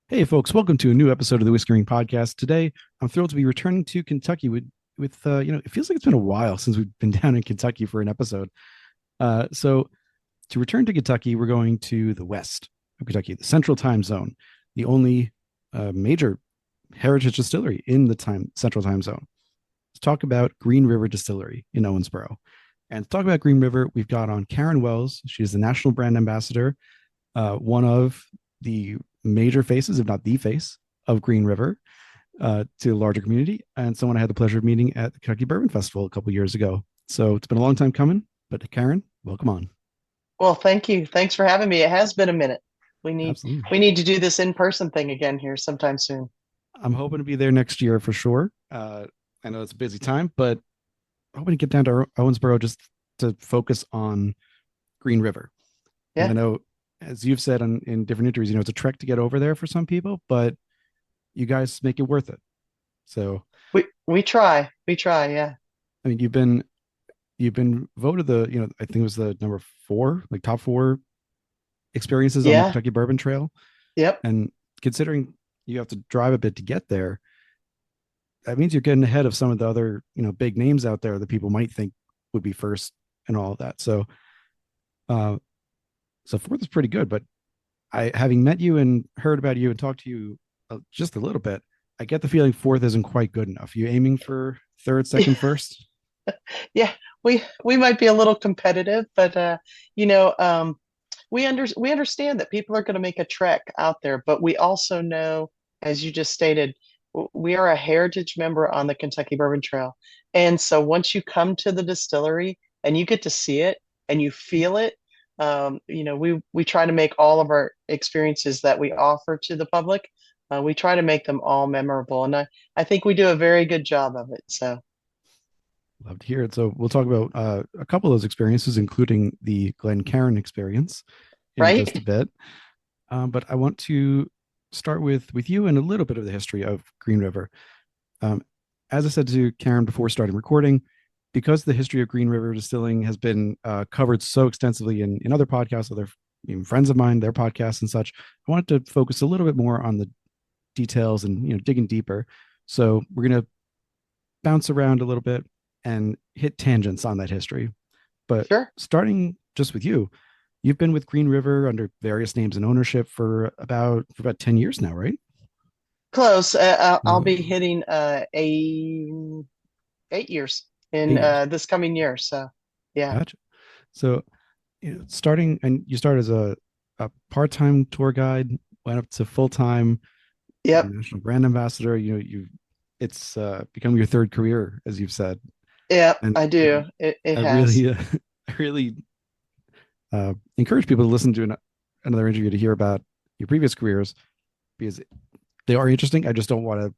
Hey, folks! Welcome to a new episode of the Whiskering Podcast. Today, I'm thrilled to be returning to Kentucky with it feels like it's been a while since we've been down in Kentucky for an episode. So, to return to Kentucky, we're going to the west of Kentucky, the Central Time Zone, the only major heritage distillery in the Central Time Zone. Let's talk about Green River Distillery in Owensboro. And to talk about Green River, we've got on Caryn Wells. She is the national brand ambassador, one of the major faces, if not the face, of Green River to the larger community, and someone I had the pleasure of meeting at the Kentucky Bourbon Festival a couple years ago. So it's been a long time coming, but Caryn, welcome on. Well, thank you. Thanks for having me. It has been a minute. We need Absolutely. we need to do this in-person thing again here sometime soon. I'm hoping to be there next year for sure. I know it's a busy time, but hoping to get down to Owensboro just to focus on Green River. And I Yeah. know, as you've said in different interviews, it's a trek to get over there for some people, but you guys make it worth it. So, We try. We try, yeah. I mean, you've been voted I think it was the number four, like top four experiences on the Yeah. Kentucky Bourbon Trail. Yep. And considering you have to drive a bit to get there, that means you're getting ahead of some of the other, big names out there that people might think would be first and all of that. Uh, so fourth is pretty good. But having met you and heard about you and talked to you just a little bit, I get the feeling fourth isn't quite good enough. You aiming for third, second, first? Yeah. We might be a little competitive, but you know, um we understand that people are going to make a trek out there, but we also know, as you just stated, we are a heritage member on the Kentucky Bourbon Trail. And so once you come to the distillery and you get to see it and you feel it, we try to make all of our experiences that we offer to the public, we try to make them all memorable. And I think we do a very good job of it. So, Love to hear it. So we'll talk about a couple of those experiences, including the Glencairn experience, in just a right? bit. But I want to start with you and a little bit of the history of Green River. Um, as I said to Karen before starting recording, because the history of Green River distilling has been covered so extensively in other podcasts, other friends of mine, their podcasts and such, I wanted to focus a little bit more on the details and digging deeper. So we're gonna bounce around a little bit and hit tangents on that history. But Sure. starting just with you, you've been with Green River under various names and ownership for about 10 years now, right? Close. I'll be Uh, hitting 8 years in 8 years. this coming year. So, yeah. Gotcha. So, starting and you start as a part-time tour guide, went up to full-time Yep. national brand ambassador. You it's become your third career, as you've said. Yep. And I do. It I has. really I really encourage people to listen to another interview to hear about your previous careers because they are interesting. I just don't want to.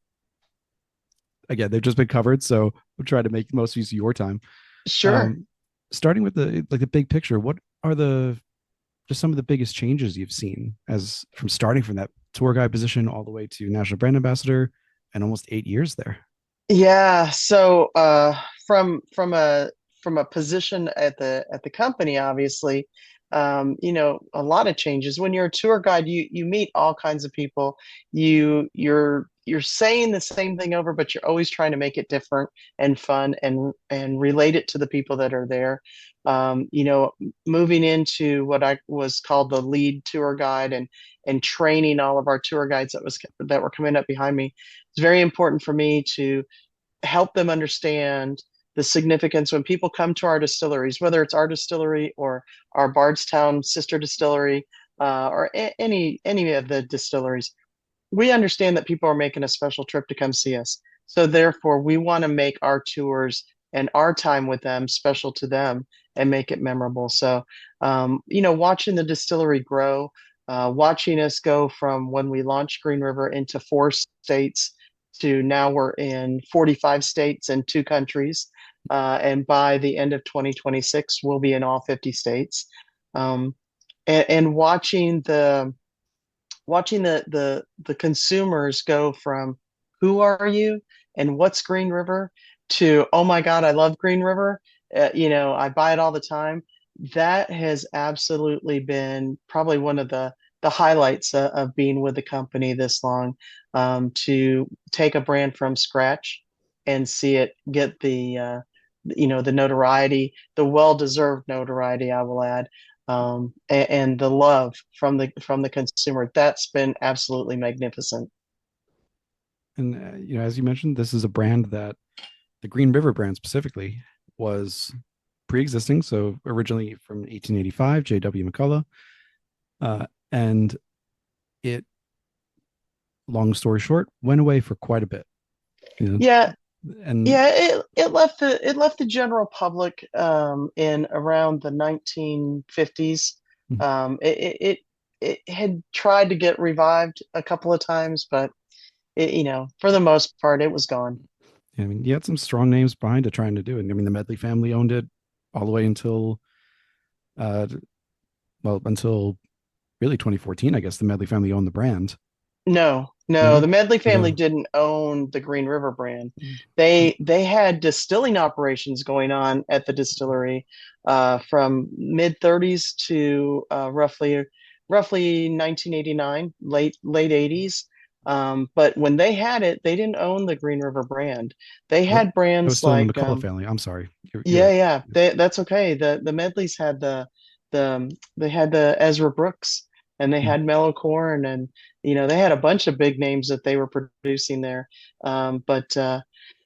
Again, they've just been covered, so we'll try to make the most use of your time. Sure. Um, Starting with the big picture, what are the just some of the biggest changes you've seen as from starting from that tour guide position all the way to national brand ambassador and almost 8 years there? Yeah. So, from a position at the company, obviously, a lot of changes. When you're a tour guide, you meet all kinds of people. You're saying the same thing over, but you're always trying to make it different and fun and relate it to the people that are there. Um, you know, Moving into what I was called the lead tour guide and training all of our tour guides that were coming up behind me. It's very important for me to help them understand the significance when people come to our distilleries, whether it's our distillery or our Bardstown sister distillery, any of the distilleries. We understand that people are making a special trip to come see us. So therefore, we want to make our tours and our time with them special to them and make it memorable. So, watching the distillery grow, watching us go from when we launched Green River into 4 states to now we're in 45 states and 2 countries. And by the end of 2026, we'll be in all 50 states. Um, and watching the consumers go from who are you and what's Green River to oh my God, I love Green River. I buy it all the time. That has absolutely been probably one of the highlights of being with the company this long, to take a brand from scratch and see it get the notoriety, the well-deserved notoriety, I will add, and the love from the consumer. That's been absolutely magnificent. And as you mentioned, this is a brand that the Green River brand specifically was pre-existing. So originally from 1885, J.W. McCullough, and it, long story short, went away for quite a bit. You know, Yeah, and yeah, it left the general public in around the 1950s. It had tried to get revived a couple of times, but for the most part, it was gone. I mean, you had some strong names behind it trying to do it. I mean, the Medley family owned it all the way until, uh, well, until really 2014. I guess the Medley family owned the brand. No, no, No, the Medley family the didn't own the Green River brand. mm, They had distilling operations going on at the distillery from mid 30s to roughly 1989, late 80s. But when they had it, they didn't own the Green River brand. They that had that was brands still in the like McCullough family. I'm sorry, you're yeah, right. yeah, Yes. that's okay. The Medleys had they had the Ezra Brooks, and they Mm. had Mellow Corn, and they had a bunch of big names that they were producing there. But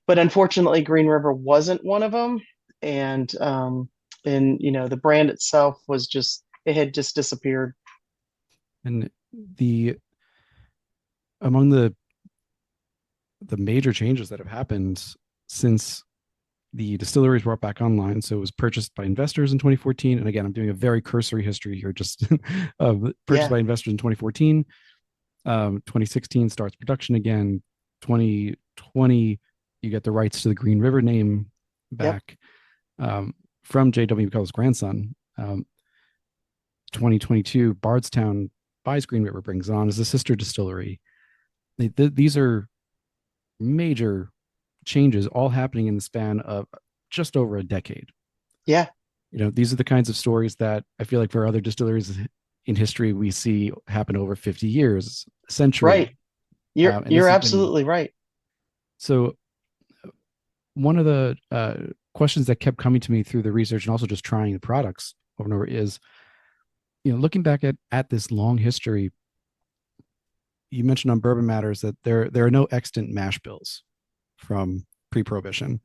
unfortunately, Green River wasn't one of them, and the brand itself was just it had just disappeared. And the among the major changes that have happened since the distillery was brought back online. So it was purchased by investors in 2014. And again, I'm doing a very cursory history here, just purchased Yeah, by investors in 2014. 2016 starts production again. 2020, you get the rights to the Green River name yep, back, from J.W. McCullough's grandson. 2022, Bardstown buys Green River, brings it on as a sister distillery. These are major changes all happening in the span of just over a decade. yeah, These are the kinds of stories that I feel like for other distilleries in history we see happen over 50 years, a right. century. And You're this has been absolutely right. so. One of the questions that kept coming to me through the research and also just trying the products over and over is, looking back at this long history. You mentioned on Bourbon Matters that there are no extant mash bills from pre-prohibition,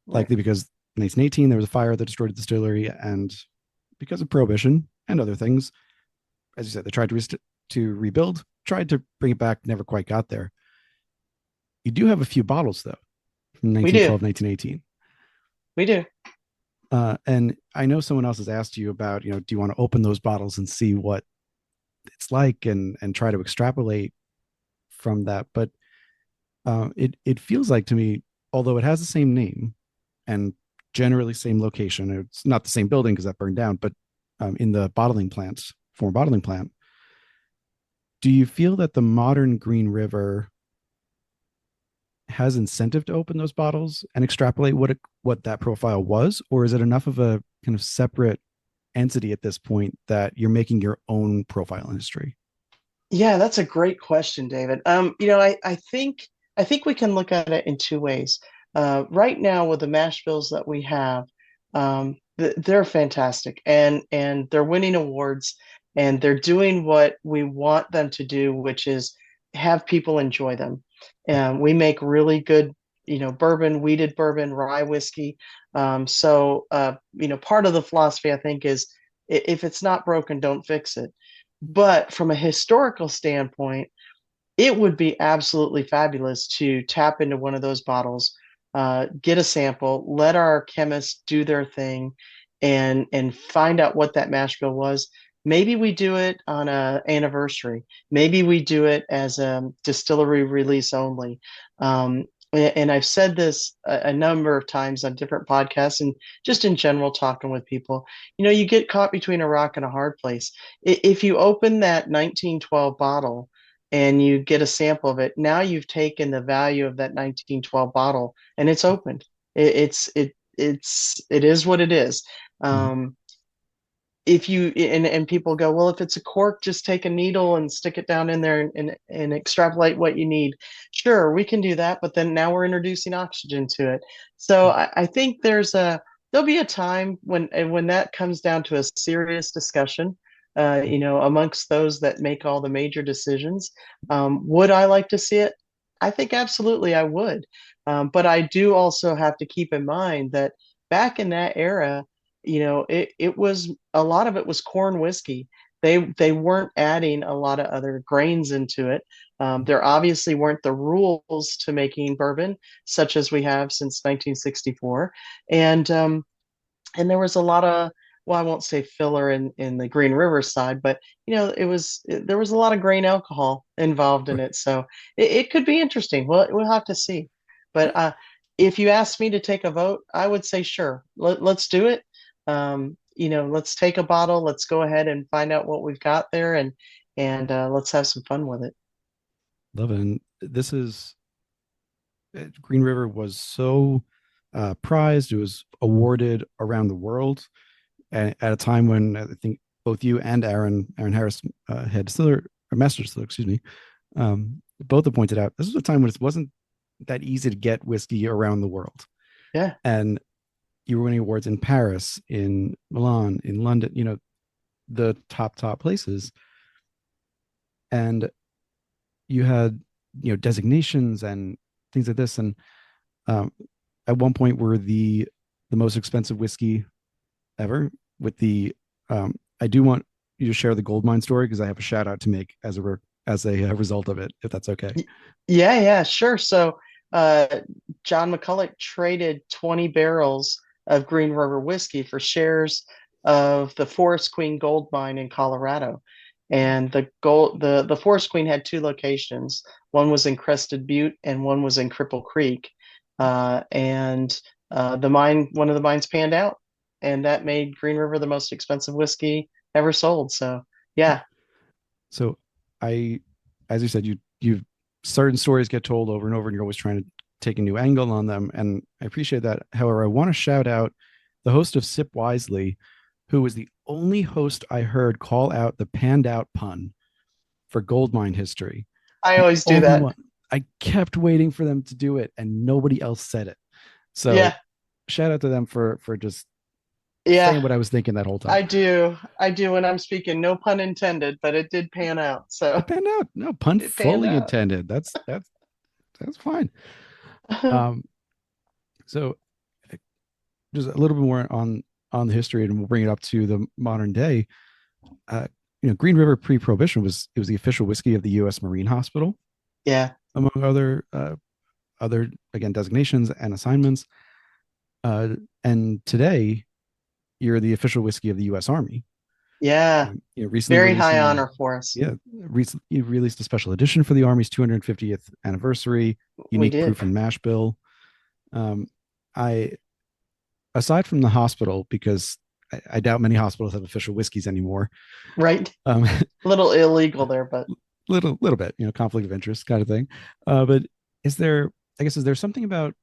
Right. likely because in 1918 there was a fire that destroyed the distillery, and because of prohibition and other things, as you said, they tried to rebuild, tried to bring it back, never quite got there. You do have a few bottles though from We do, 1912, 1918. we do. And I know someone else has asked you about, do you want to open those bottles and see what it's like and try to extrapolate from that? But it feels like to me, although it has the same name and generally same location, it's not the same building because that burned down, but in the bottling plants, former bottling plant, do you feel that the modern Green River has incentive to open those bottles and extrapolate what that profile was, or is it enough of a kind of separate entity at this point that you're making your own profile in history? Yeah, that's a great question, David. I think we can look at it in two ways. Right now, with the mash bills that we have, they're fantastic, and they're winning awards, and they're doing what we want them to do, which is have people enjoy them. And we make really good, bourbon, wheated bourbon, rye whiskey. Part of the philosophy I think is if it's not broken, don't fix it. But from a historical standpoint, it would be absolutely fabulous to tap into one of those bottles, get a sample, let our chemists do their thing, and find out what that mash bill was. Maybe we do it on a anniversary. Maybe we do it as a distillery release only. And I've said this a number of times on different podcasts and just in general talking with people. You get caught between a rock and a hard place. If you open that 1912 bottle and you get a sample of it, now you've taken the value of that 1912 bottle and it's opened. It is what it is. Mhm. Um, if you and people go, well, if it's a cork, just take a needle and stick it down in there and extrapolate what you need. Sure, we can do that, but then now we're introducing oxygen to it. So I think there'll be a time when that comes down to a serious discussion, amongst those that make all the major decisions. Would I like to see it? I think absolutely I would. But I do also have to keep in mind that back in that era, it was a lot of it was corn whiskey. They weren't adding a lot of other grains into it. There obviously weren't the rules to making bourbon such as we have since 1964, and and there was a lot of, well, I won't say filler in the Green River side, but there was a lot of grain alcohol involved in Sure. it, so it could be interesting. We'll have to see. But if you asked me to take a vote, I would say sure, let's do it. Let's take a bottle. Let's go ahead and find out what we've got there, and let's have some fun with it. Love it. And Green River was so prized. It was awarded around the world at a time when I think both you and Aaron Harris, head distiller or master distiller, excuse me, both have pointed out this was a time when it wasn't that easy to get whiskey around the world. Yeah, And you were winning awards in Paris, in Milan, in London, the top places. And you had, designations and things like this. And um, at one point were the most expensive whiskey ever with the I do want you to share the gold mine story because I have a shout out to make as a result of it, if that's okay. yeah, sure. So, uh, John McCulloch traded 20 barrels of Green River whiskey for shares of the Forest Queen gold mine in Colorado. And the Forest Queen had two locations. One was in Crested Butte and one was in Cripple Creek. And one of the mines panned out, and that made Green River the most expensive whiskey ever sold. So, yeah, So I, as you said, you certain stories get told over and over, and you're always trying to take a new angle on them, and I appreciate that. However, I want to shout out the host of Sip Wisely, who was the only host I heard call out the panned out pun for goldmine history. I The always do only that. one. I kept waiting for them to do it, and nobody else said it. So Yeah, shout out to them for just yeah. saying what I was thinking that whole time. I do. I do when I'm speaking. No pun intended, but it did pan out. So It panned out. No pun it panned fully out. intended. That's fine. Um, so just a little bit more on the history, and we'll bring it up to the modern day. Uh, Green River pre-prohibition was the official whiskey of the U.S. Marine Hospital, Yeah, among other again designations and assignments. And today, you're the official whiskey of the U.S. Army. yeah. Recently Very high releasing honor for us. yeah, recently released a special edition for the Army's 250th anniversary, We unique did. proof and mash bill. Um, I aside from the hospital, because I doubt many hospitals have official whiskeys anymore. Right. Um, A little illegal there, but little bit, conflict of interest kind of thing. But is there, I guess, is there something about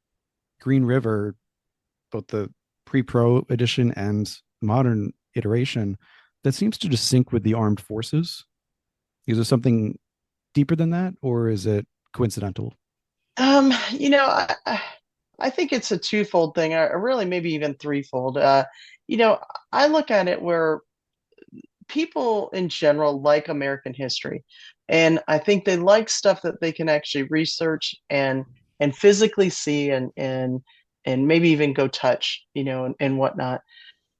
Green River, both the pre-pro edition and modern iteration, that seems to just sync with the armed forces? Is there something deeper than that, or is it coincidental? um, you know, I think it's a twofold thing, or really maybe even threefold. You know, I look at it where people in general like American history, and I think they like stuff that they can actually research and physically see and maybe even go touch, and whatnot.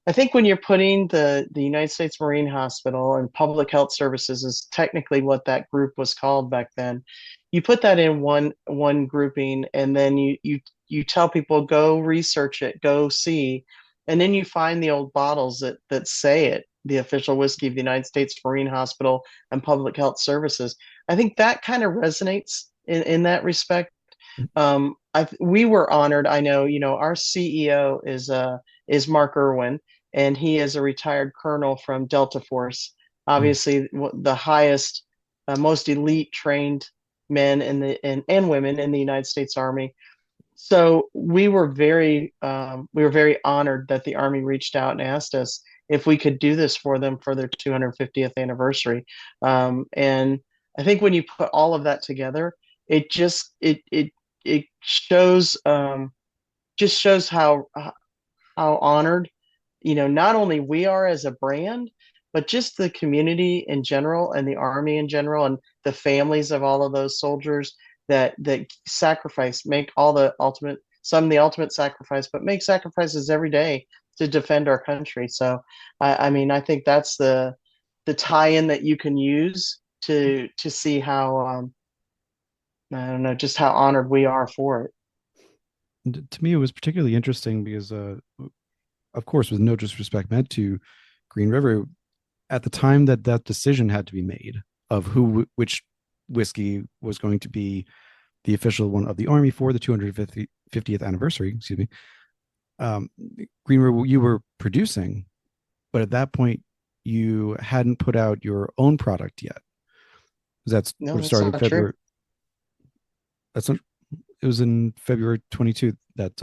I think when you're putting the United States Marine Hospital and Public Health Services is technically what that group was called back then. You put that in one grouping, and then you tell people go research it, go see, and then you find the old bottles that say it, the official whiskey of the United States Marine Hospital and Public Health Services. I think that kind of resonates in that respect. We were honored. I know, our CEO is Mark Irwin, and he is a retired colonel from Delta Force, Mm. obviously the highest, most elite trained men and women in the United States Army. So we were very honored that the Army reached out and asked us, if we could do this for them for their 250th anniversary. And I think when you put all of that together, it it shows just shows how honored, not only we are as a brand, but just the community in general and the army in general and the families of all of those soldiers that sacrifice, make all the ultimate, some the ultimate sacrifice, but make sacrifices every day to defend our country. So I mean, I think that's the tie-in that you can use to see how I don't know, just how honored we are for it. And to me, it was particularly interesting because, of course, with no disrespect meant to Green River, at the time that that decision had to be made of which whiskey was going to be the official one of the Army for the 250th anniversary, excuse me, um, Green River, you were producing, but at that point, you hadn't put out your own product yet. That's No, would have that's started not true. February. That's not, it was in February 22 that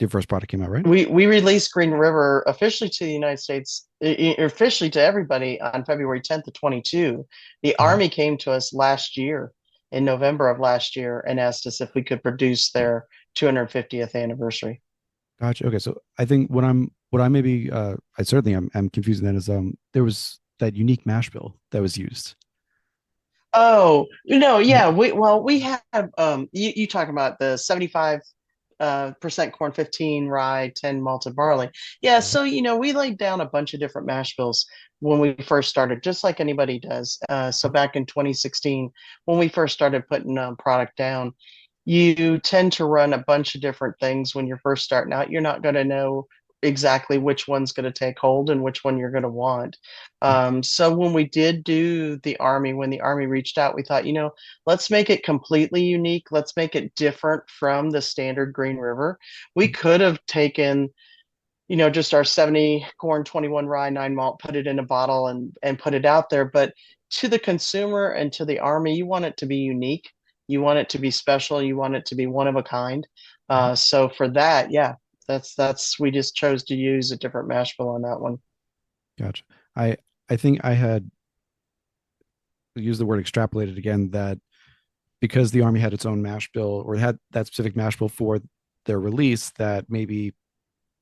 your first product came out, right? We released Green River officially to the United States, officially to everybody on February 10th of 22. The Uh-huh. Army came to us last year, in November of last year, and asked us if we could produce their 250th anniversary. Gotcha. Okay, so I think what I maybe I certainly am confused then is there was that unique mash bill that was used. Oh, no, Yeah. yeah, we have you talking about the 75 percent corn, 15 rye, 10 malted barley. Yeah, Uh-huh. so we laid down a bunch of different mash bills when we first started, just like anybody does. So back in 2016, when we first started putting product down, you tend to run a bunch of different things when you're first starting out. You're not going to know exactly which one's going to take hold and which one you're going to want. So when we did do the Army, when the Army reached out, we thought, let's make it completely unique. Let's make it different from the standard Green River. We could have taken, just our 70 corn, 21 rye, 9 malt, put it in a bottle and put it out there. But to the consumer and to the Army, you want it to be unique. You want it to be special. You want it to be one of a kind. Mhm. So for that, yeah, that's we just chose to use a different mash bill on that one. Gotcha. I I think I had used the word extrapolated again that because the Army had its own mash bill or had that specific mash bill for their release, that maybe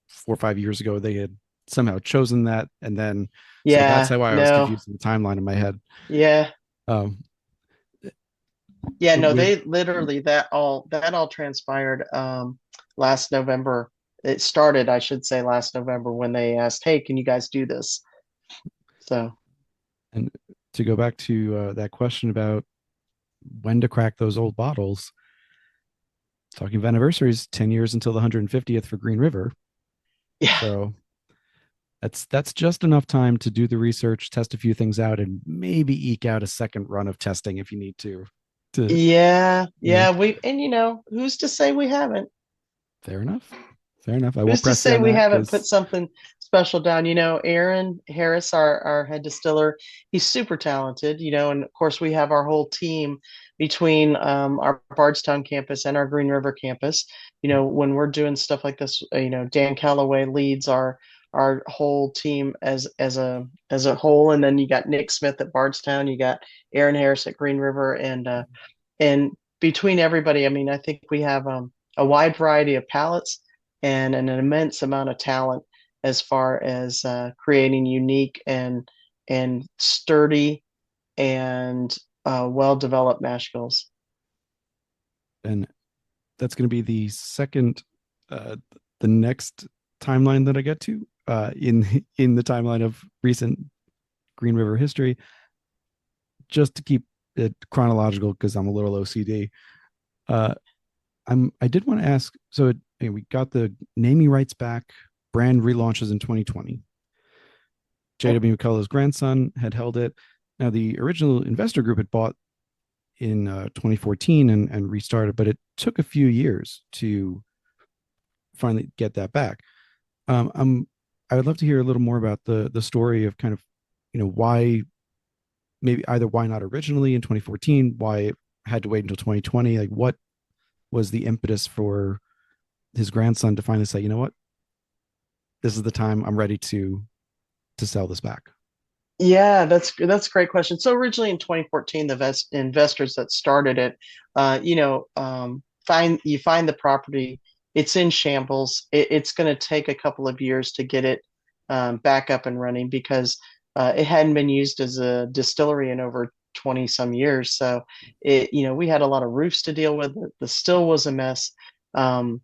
4 or 5 years ago they had somehow chosen that, and then so that's Yeah, how I was no, confused in the timeline in my head. yeah, Um, yeah, no. with They literally that all transpired last November. It started, I should say, last November when they asked, "Hey, can you guys do this?" So and to go back to that question about when to crack those old bottles, talking of anniversaries, 10 years until the 150th for Green River. yeah, So that's just enough time to do the research, test a few things out, and maybe eke out a second run of testing if you need to yeah, you know yeah. And who's to say we haven't? fair enough. Fair enough. I Who's won't to press you say on we that haven't put because something special down? Aaron Harris, our head distiller, he's super talented, and of course we have our whole team between our Bardstown campus and our Green River campus. When we're doing stuff like this, Dan Calloway leads our whole team as a whole, and then you got Nick Smith at Bardstown, you got Aaron Harris at Green River, and between everybody, I mean, I think we have a wide variety of palates and an immense amount of talent as far as creating unique and sturdy and well-developed mash bills. and that's going to be the second the next timeline that I get to in the timeline of recent Green River history, just to keep it chronological because I'm a little OCD. Uh, I did want to ask. So we got the naming rights back. Brand relaunches in 2020. Yep. J.W. McCullough's grandson had held it. Now the original investor group had bought in 2014 and restarted, but it took a few years to finally get that back. I'm I would love to hear a little more about the story of kind of why, maybe either why not originally in 2014, why it had to wait until 2020, like what was the impetus for his grandson to finally say, you know what, this is the time I'm ready to sell this back? Yeah, that's a great question. So originally in 2014, the investors that started it, find the property. It's in shambles. It's going to take a couple of years to get it back up and running because it hadn't been used as a distillery in over 20 some years. So we had a lot of roofs to deal with. The still was a mess. Um,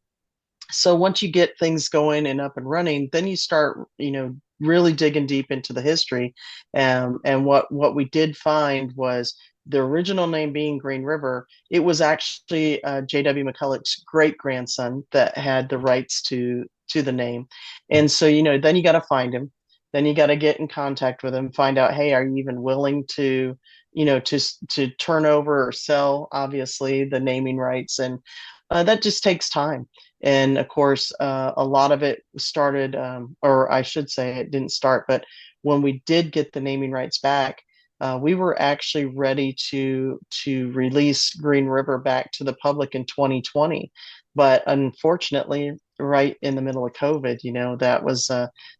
so once you get things going and up and running, then you start, really digging deep into the history. And what we did find was the original name being Green River. It was actually J.W. McCulloch's great grandson that had the rights to the name. And so, then you got to find him. Then you got to get in contact with him, find out, hey, are you even willing to, to turn over or sell, obviously, the naming rights? And that just takes time. And of course, a lot of it started, or I should say, it didn't start, but when we did get the naming rights back, we were actually ready to release Green River back to the public in 2020. But unfortunately, right in the middle of COVID, that was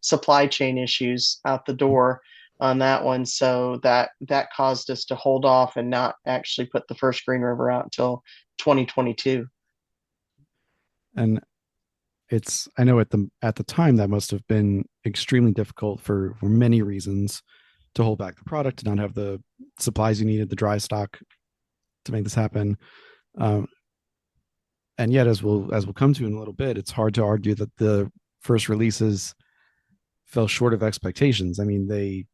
supply chain issues out the door on that one. So that caused us to hold off and not actually put the first Green River out until 2022. And it's, I know at the time that must have been extremely difficult for many reasons, to hold back the product, to not have the supplies you needed, the dry stock to make this happen. Um, and yet, as we'll come to in a little bit, it's hard to argue that the first releases fell short of expectations. I mean, they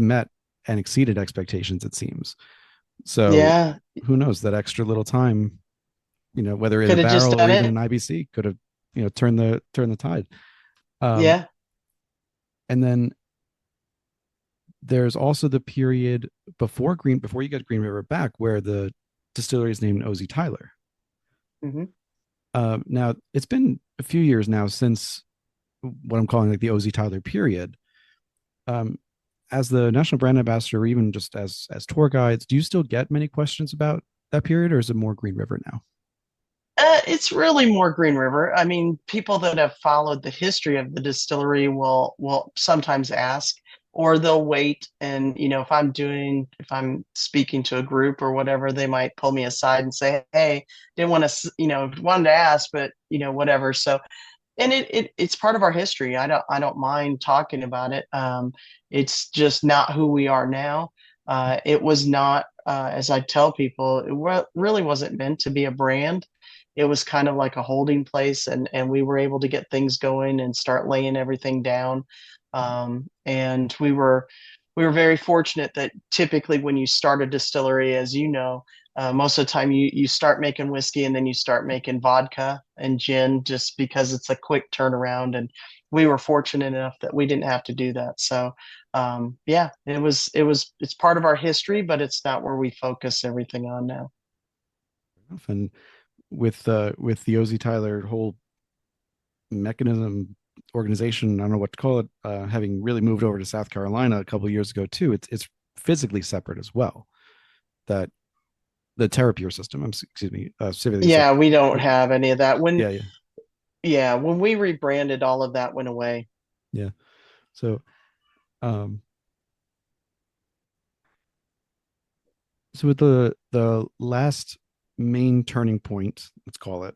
met and exceeded expectations, it seems. So Yeah, who knows, that extra little time, whether in a could have just barrel or done even it. an IBC, could have, turned the tide. Um, Yeah. and then there's also the period before you get Green River back, where the distillery is named OZ Tyler. Hmm. Now it's been a few years now since what I'm calling like the OZ Tyler period. Um, as the national brand ambassador, or even just as tour guides, do you still get many questions about that period, or is it more Green River now? It's really more Green River. I mean, people that have followed the history of the distillery will sometimes ask, or they'll wait. And if I'm speaking to a group or whatever, they might pull me aside and say, "Hey, didn't want to, wanted to ask, but whatever." So, and it's part of our history. I don't mind talking about it. It's just not who we are now. It was not, as I tell people, really wasn't meant to be a brand. It was kind of like a holding place, and we were able to get things going and start laying everything down. And we were very fortunate that typically when you start a distillery, as you know, most of the time you start making whiskey and then you start making vodka and gin just because it's a quick turnaround. And we were fortunate enough that we didn't have to do that. So yeah, it's part of our history, but it's not where we focus everything on now. And with the OZ Tyler whole mechanism, organization, I don't know what to call it, having really moved over to South Carolina a couple of years ago too, it's physically separate as well. That the TerraPure system, excuse me, specifically Yeah, we don't but have any of that. yeah, yeah, When we rebranded, all of that went away. yeah. So um so with the last main turning point, let's call it,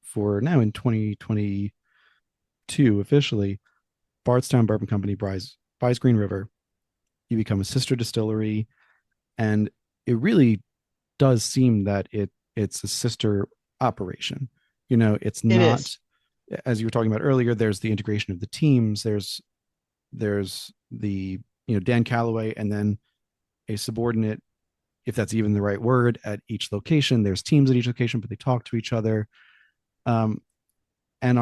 for now in 2022 officially, Bardstown Bourbon Company buys Green River. You become a sister distillery, and it really does seem that it's a sister operation. It's It is. not, as you were talking about earlier, there's the integration of the teams, there's the, Dan Calloway, and then a subordinate, if that's even the right word, at each location. There's teams at each location, but they talk to each other. um, and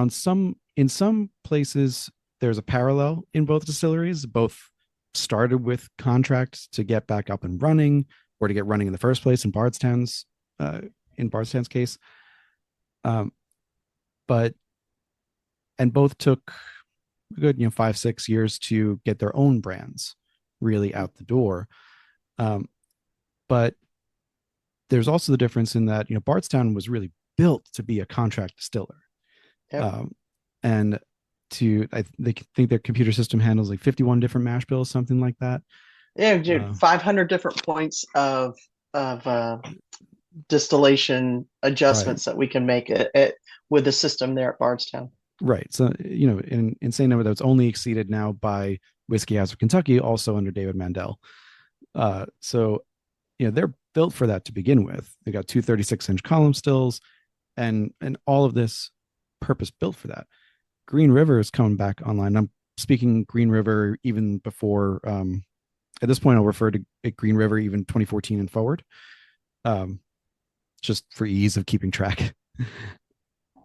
in some places there's a parallel in both distilleries. Both started with contracts to get back up and running, or to get running in the first place, uh, in Bardstown's case. um, but and both took a good, 5-6 years to get their own brands really out the door. Um, but there's also the difference in that, Bardstown was really built to be a contract distiller. Yep. um, and they think their computer system handles like 51 different mash bills, something like that. Yeah, dude, Uh, 500 different points of distillation right, adjustments that we can make with the system there at Bardstown. right. So an insane number that's only exceeded now by Whiskey House of Kentucky, also under David Mandel. So they're built for that to begin with. They got two 36-inch column stills, and all of this purpose built for that. Green River is coming back online. I'm speaking Green River even before. At this point, I'll refer to Green River even 2014 and forward, um, just for ease of keeping track.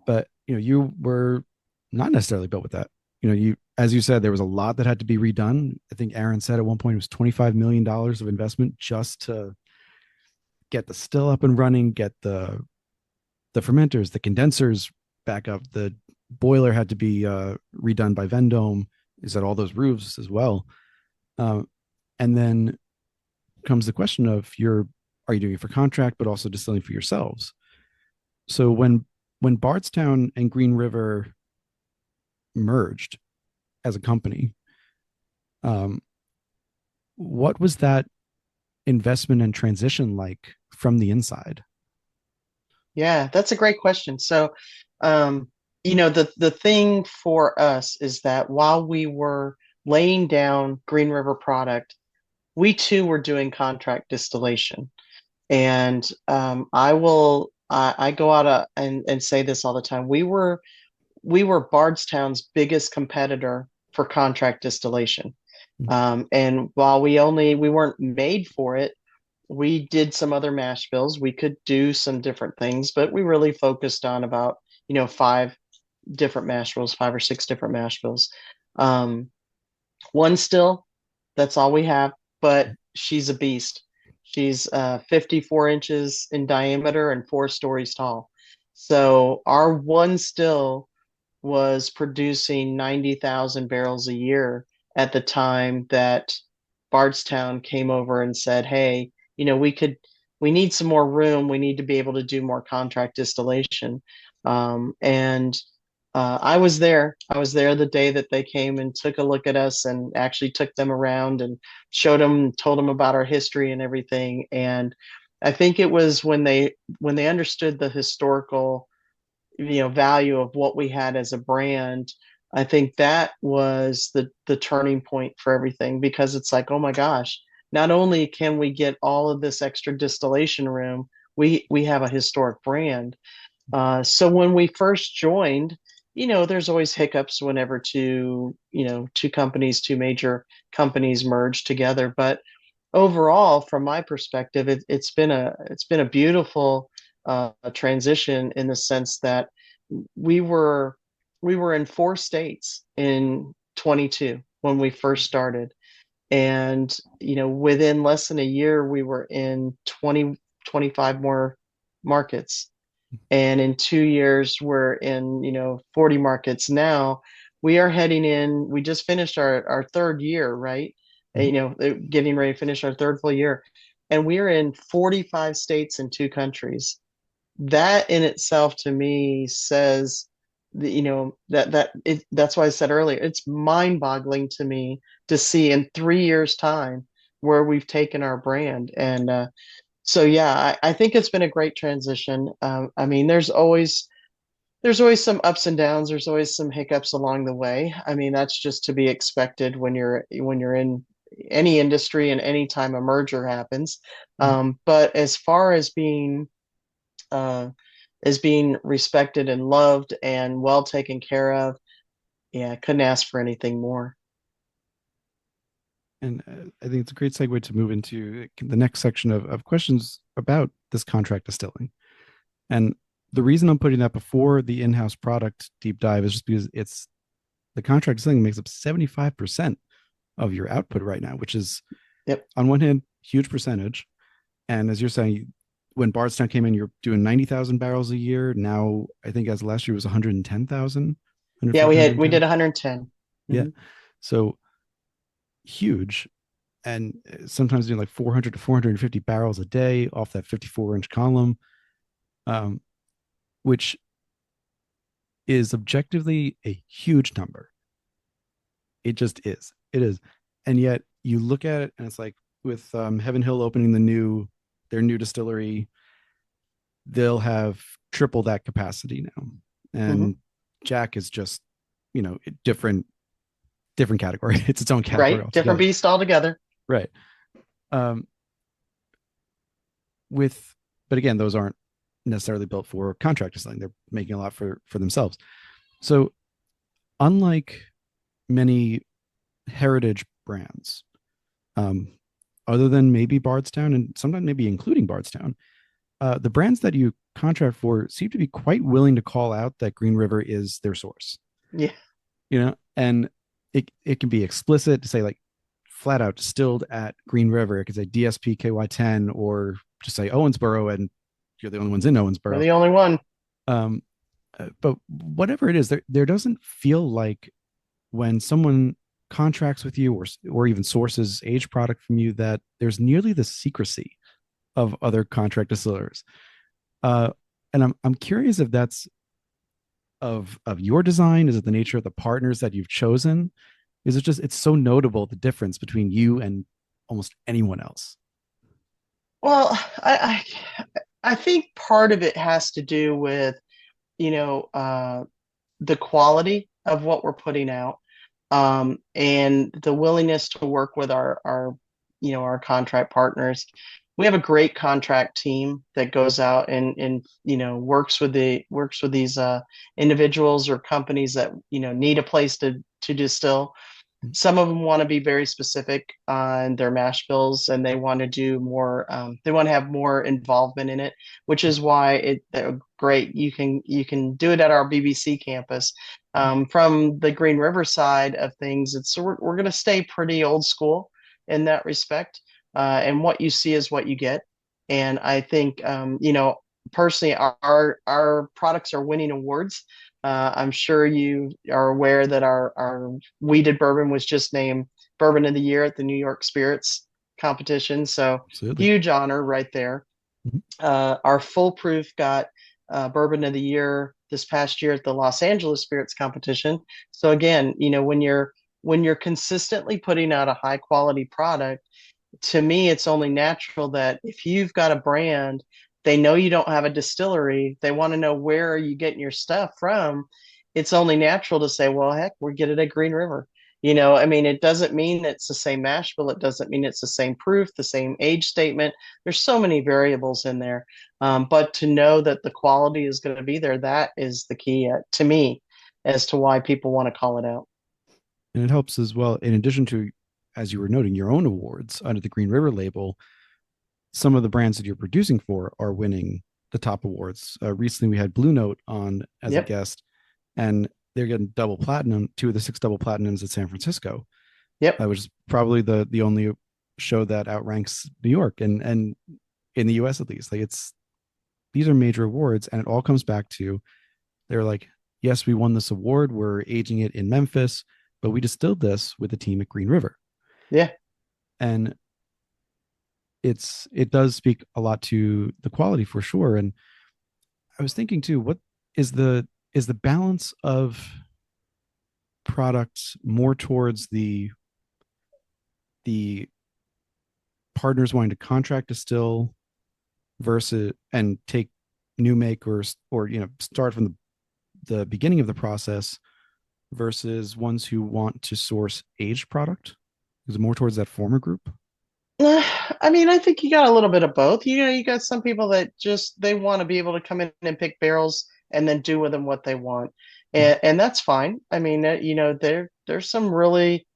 But you were not necessarily built with that. You, as you said, there was a lot that had to be redone. I think Aaron said at one point it was $25 million of investment just to get the still up and running, get the fermenters, the condensers back up. The boiler had to be redone by Vendome. Is that all those roofs as well? Uh, and then comes the question of are you doing it for contract, but also distilling for yourselves? So when Bardstown and Green River merged as a company, um, what was that investment and transition like from the inside? Yeah, that's a great question. So, um, the thing for us is that while we were laying down Green River product, we too were doing contract distillation. And I go out and say this all the time. We were Bardstown's biggest competitor for contract distillation. And while we weren't made for it, we did some other mash bills. We could do some different things, but we really focused on about, five different mash bills, five or six different mash bills. Um, one still, that's all we have, but she's a beast. She's 54 inches in diameter and 4 stories tall. So our one still was producing 90,000 barrels a year at the time that Bardstown came over and said, "Hey, we need some more room. We need to be able to do more contract distillation." And I was there. I was there the day that they came and took a look at us and actually took them around and showed them, told them about our history and everything. And I think it was when they understood the historical value of what we had as a brand. I think that was the turning point for everything, because it's like, oh my gosh, not only can we get all of this extra distillation room, we have a historic brand. So when we first joined, there's always hiccups whenever two major companies merge together. But overall, from my perspective, it's been a beautiful transition, in the sense that we were we were in 4 states in 22 when we first started, and within less than a year we were in 20-25 more markets, and in 2 years we're in 40 markets now. We just finished our third year, right? Mhm. Getting ready to finish our third full year, and we're in 45 states and 2 countries. That in itself to me says that, that's why I said earlier, it's mind-boggling to me to see in 3 years time where we've taken our brand. And so yeah, I think it's been a great transition. I mean, there's always some ups and downs. There's always some hiccups along the way. I mean, that's just to be expected when you're in any industry and any time a merger happens. Mhm. But uh, as being respected and loved and well taken care of, yeah, I couldn't ask for anything more. And I think it's a great segue to move into the next section of questions about this contract distilling. And the reason I'm putting that before the in-house product deep dive is just because it's the contract distilling makes up 75% of your output right now, which is Yep. on one hand, huge percentage. And as you're saying, when Bardstown came in, you're doing 90,000 barrels a year. Now, I think as last year was 110,000, Yeah, 105, we 110. did 110. Yeah. Mhm. So huge. And sometimes doing like 400 to 450 barrels a day off that 54-inch column, um, which is objectively a huge number. It just is. It is. And yet you look at it and it's like with Heaven Hill opening their new distillery, they'll have triple that capacity now. Hmm. And Jack is just, different category. It's its own category Right? Different altogether. beast altogether. Right. Um, with but again, those aren't necessarily built for contract distilling. They're making a lot for themselves. So unlike many heritage brands, um, other than maybe Bardstown and sometimes maybe including Bardstown, the brands that you contract for seem to be quite willing to call out that Green River is their source. Yeah. And it can be explicit to say like flat out distilled at Green River. It could say DSP KY10 or just say Owensboro, and you're the only ones in We're Owensboro. the only one. Um, but whatever it is, there doesn't feel like when someone contracts with you or even sources age product from you that there's nearly the secrecy of other contract distillers. Uh, and I'm curious if that's of your design. Is it the nature of the partners that you've chosen? Is it just it's so notable the difference between you and almost anyone else? Well, I think part of it has to do with, you know, the quality of what we're putting out, and the willingness to work with our contract partners. We have a great contract team that goes out and works with these individuals or companies that need a place to distill. Some of them want to be very specific on their mash bills and they want to do more, they want to have more involvement in it, which is why they're great. You can do it at our BBC campus. From the Green River side of things, we're going to stay pretty old school in that respect. And what you see is what you get. And I think, personally, our products are winning awards. I'm sure you are aware that our weeded bourbon was just named Bourbon of the Year at the New York Spirits competition. So Absolutely. huge honor right there. Mhm. Our Full Proof got Bourbon of the Year this past year at the Los Angeles Spirits competition. So again, when you're consistently putting out a high quality product, to me, it's only natural that if you've got a brand, they know you don't have a distillery, they want to know where are you getting your stuff from. It's only natural to say, well, heck, we get it at Green River. I mean, it doesn't mean it's the same mash bill. It doesn't mean it's the same proof, the same age statement. There's so many variables in there. But to know that the quality is going to be there, that is the key to me as to why people want to call it out. And it helps as well, in addition to, as you were noting, your own awards under the Green River label, some of the brands that you're producing for are winning the top awards. Recently, we had Blue Note on as a Yep. guest, and they're getting double platinum, two of the six double platinums at San Francisco, Yep. which is probably the only show that outranks New York and in the U.S. at least. Like these are major awards, and it all comes back to they're like, yes, we won this award. We're aging it in Memphis, but we distilled this with the team at Green River, Yeah. and it does speak a lot to the quality for sure. And I was thinking too, what is the balance of products more towards the partners wanting to contract distill versus and take new make or start from the beginning of the process versus ones who want to source aged product? Is it more towards that former group? I mean, I think you got a little bit of both. You got some people that just they want to be able to come in and pick barrels and then do with them what they want, and that's fine. I mean, there's some really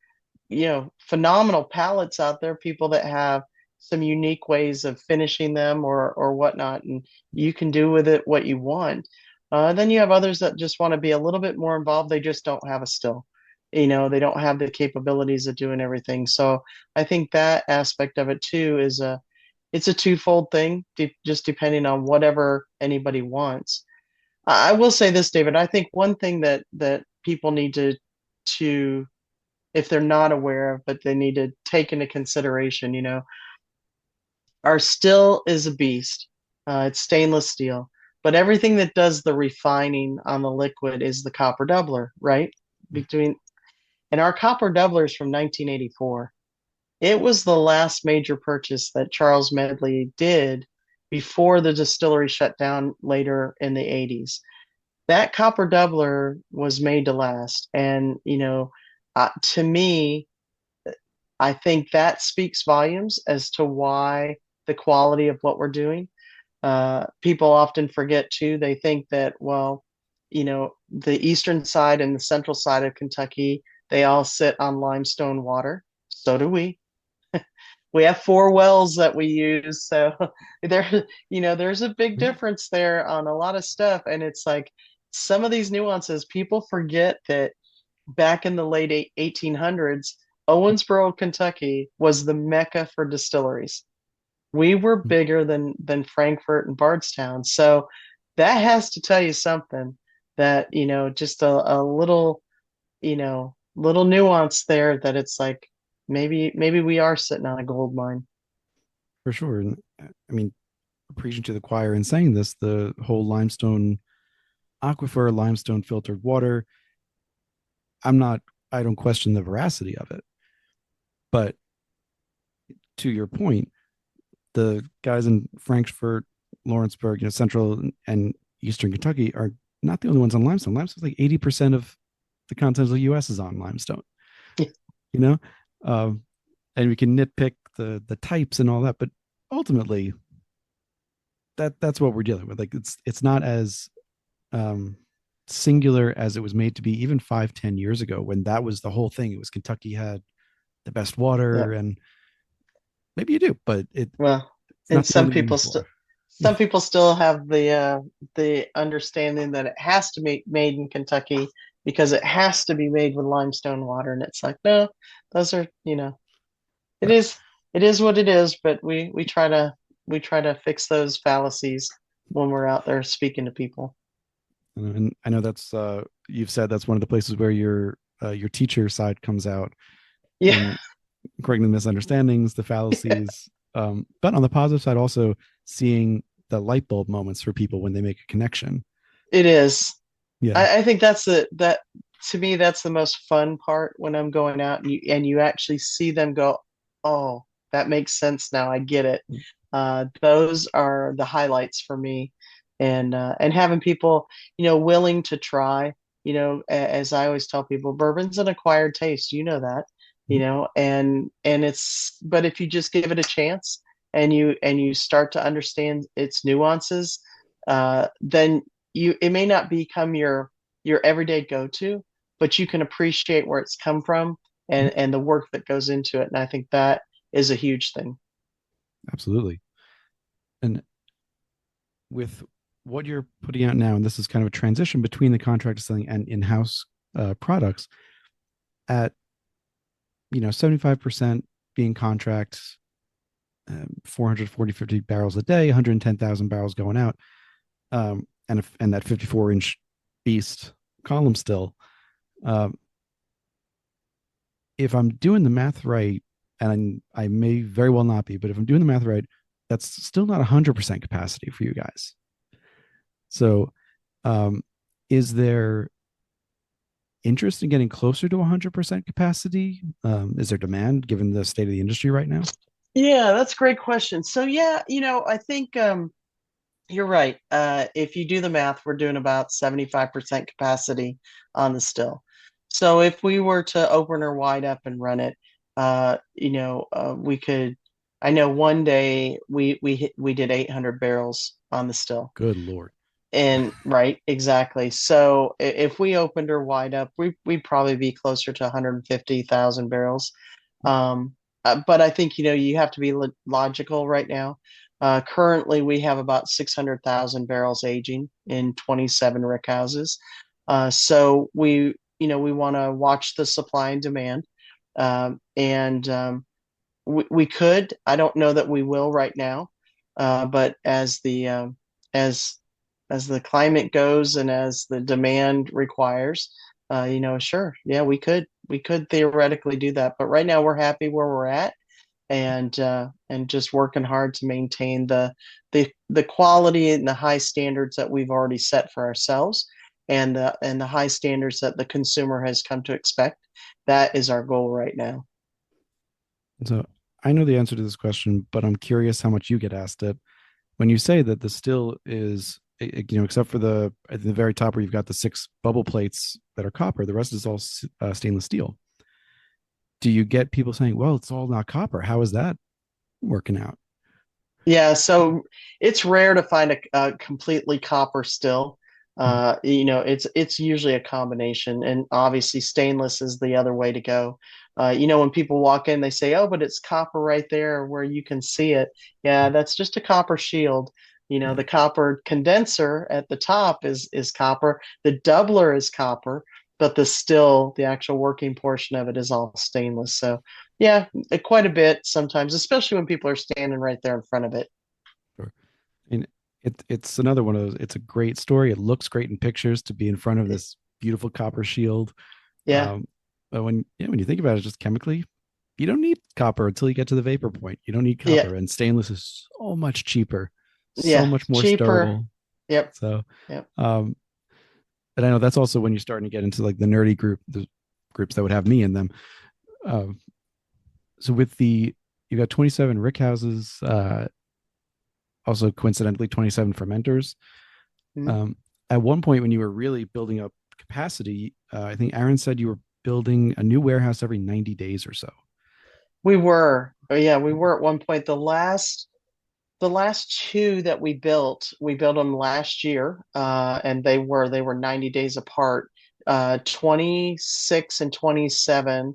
phenomenal palettes out there. People that have some unique ways of finishing them or whatnot, and you can do with it what you want. Then you have others that just want to be a little bit more involved. They just don't have a still. They don't have the capabilities of doing everything. So I think that aspect of it too is it's a twofold thing, just depending on whatever anybody wants. I will say this, David. I think one thing that people need to if they're not aware of, but they need to take into consideration, our still is a beast. It's stainless steel, but everything that does the refining on the liquid is the copper doubler, right? Between And our copper doubler is from 1984. It was the last major purchase that Charles Medley did before the distillery shut down later in the 80s. That copper doubler was made to last. And, to me, I think that speaks volumes as to why the quality of what we're doing. People often forget too. They think that, well, the eastern side and the central side of Kentucky, they all sit on limestone water. So do we. We have four wells that we use. So there's a big difference there on a lot of stuff. And it's like some of these nuances, people forget that back in the late 1800s, Owensboro, Kentucky was the mecca for distilleries. We were bigger than Frankfurt and Bardstown. So that has to tell you something that, just a little nuance there that it's like maybe we are sitting on a gold mine. For sure. And I mean, preaching to the choir in saying this, the whole limestone aquifer, limestone filtered water, I'm not, I don't question the veracity of it. But to your point, the guys in Frankfurt, Lawrenceburg, central and eastern Kentucky are not the only ones on limestone. Limestone is like 80% of the continental US is on limestone, you know? Um, and we can nitpick the types and all that, but ultimately that's what we're dealing with. Like it's not as um singular as it was made to be even 5-10 years ago, when that was the whole thing. It was Kentucky had the best Yeah. water, and maybe you do, but Well, it's and not the only thing before. some people still have the understanding that it has to be made in Kentucky because it has to be made with limestone water, and it's like, no, those are, it Right. is it is what it is, but we try to fix those fallacies when we're out there speaking to people. And I know that's you've said that's one of the places where your teacher side comes out Yeah, in correcting the misunderstandings, the fallacies. But on the positive side, also seeing the light bulb moments for people when they make a connection. it is. Yeah. I think that to me that's the most fun part when I'm going out and you actually see them go, oh, that makes sense now. I get it. Those are the highlights for me, and having people willing to try. As I always tell people, bourbon's an acquired taste. You know that. And it's but if you just give it a chance and you start to understand its nuances, then it may not become your everyday go-to, but you can appreciate where it's come from and the work that goes into it. And I think that is a huge thing. Absolutely. And with what you're putting out now, and this is kind of a transition between the contract selling and in-house products, at 75% being contracts, 440 50 barrels a day, 110,000 barrels going out, and that 54-inch beast column still. Um, if I'm doing the math right, and I may very well not be, but if I'm doing the math right, that's still not 100% capacity for you guys. So, um, is there interest in getting closer to 100% capacity? Is there demand given the state of the industry right now? Yeah, that's a great question. So yeah, I think you're right. If you do the math, we're doing about 75% capacity on the still. So if we were to open her wide up and run it, we could. I know one day we did 800 barrels on the still. Good Lord. And right, exactly. So if we opened her wide up, we'd probably be closer to 150,000 barrels. But I think you have to be logical right now. Currently, we have about 600,000 barrels aging in 27 rickhouses. So we want to watch the supply and demand, and we could. I don't know that we will right now, but as as the climate goes and as the demand requires, sure, yeah, we could theoretically do that. But right now we're happy where we're at, and just working hard to maintain the quality and the high standards that we've already set for ourselves, and the high standards that the consumer has come to expect. that is our goal right now. So I know the answer to this question, but I'm curious how much you get asked it. When you say that the still is, except for the at the very top where you've got the six bubble plates that are copper, the rest is all stainless steel. Do you get people saying, "Well, it's all not copper"? How is that working out? Yeah, so it's rare to find a completely copper still. It's usually a combination, and obviously stainless is the other way to go. When people walk in, they say, "Oh, but it's copper right there where you can see it." Yeah, that's just a copper shield. Yeah, The copper condenser at the top is copper. The doubler is copper, but the actual working portion of it is all stainless. So yeah, quite a bit sometimes, especially when people are standing right there in front of it. sure. And it's another one of those. It's a great story. It looks great in pictures to be in front of this beautiful copper shield. Yeah, Um, but when you think about it, just chemically, you don't need copper until you get to the vapor point. You don't need yeah, copper, and stainless is so much cheaper, so yeah. much more Cheaper. durable. Yep, So, yep. um, and I know that's also when you're starting to get into like the nerdy the groups that would have me in them. Um, so with you got 27 rick houses, also coincidentally 27 fermenters. Mhm. Um, at one point when you were really building up capacity, I think Aaron said you were building a new warehouse every 90 days or so. We were, oh, yeah, we were at one point. The last two that we built them last year, and they were 90 days apart. 26 and 27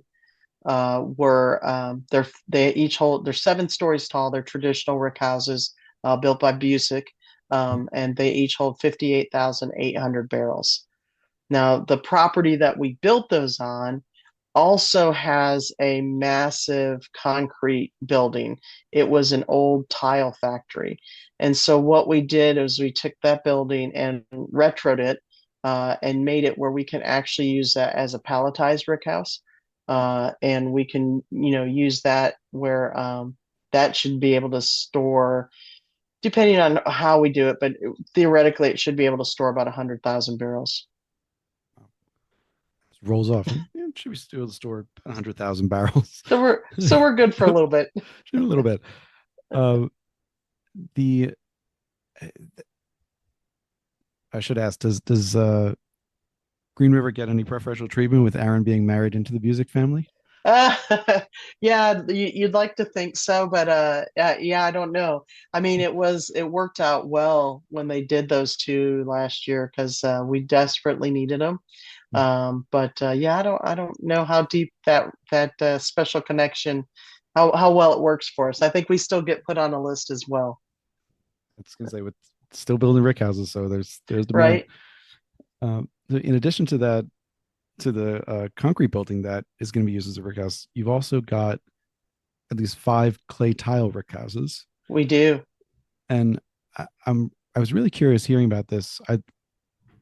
they each hold they're 7 stories tall. They're traditional rick houses built by Busick, and they each hold 58,800 barrels. Now, the property that we built those on also has a massive concrete building. It was an old tile factory. And so what we did is we took that building and retroed it and made it where we can actually use that as a palletized rick house. And we can, use that where that should be able to store, depending on how we do it, but theoretically it should be able to store about 100,000 barrels. Rolls off. Yeah, should we still store 100,000 barrels? So we're good for a little bit. A little bit. Uh, the I should ask, does Green River get any preferential treatment with Aaron being married into the music family? Uh, yeah, you'd like to think so, but yeah, I don't know. I mean, it worked out well when they did those two last year because we desperately needed them. But yeah, I don't know how deep that special connection, how well it works for us. I think we still get put on a list as well, It's gonna say with still building rick houses, so there's demand. right? In addition to that, to the concrete building that is going to be used as a rick house, you've also got at least five clay tile rick houses. We do. And I was really curious hearing about this. I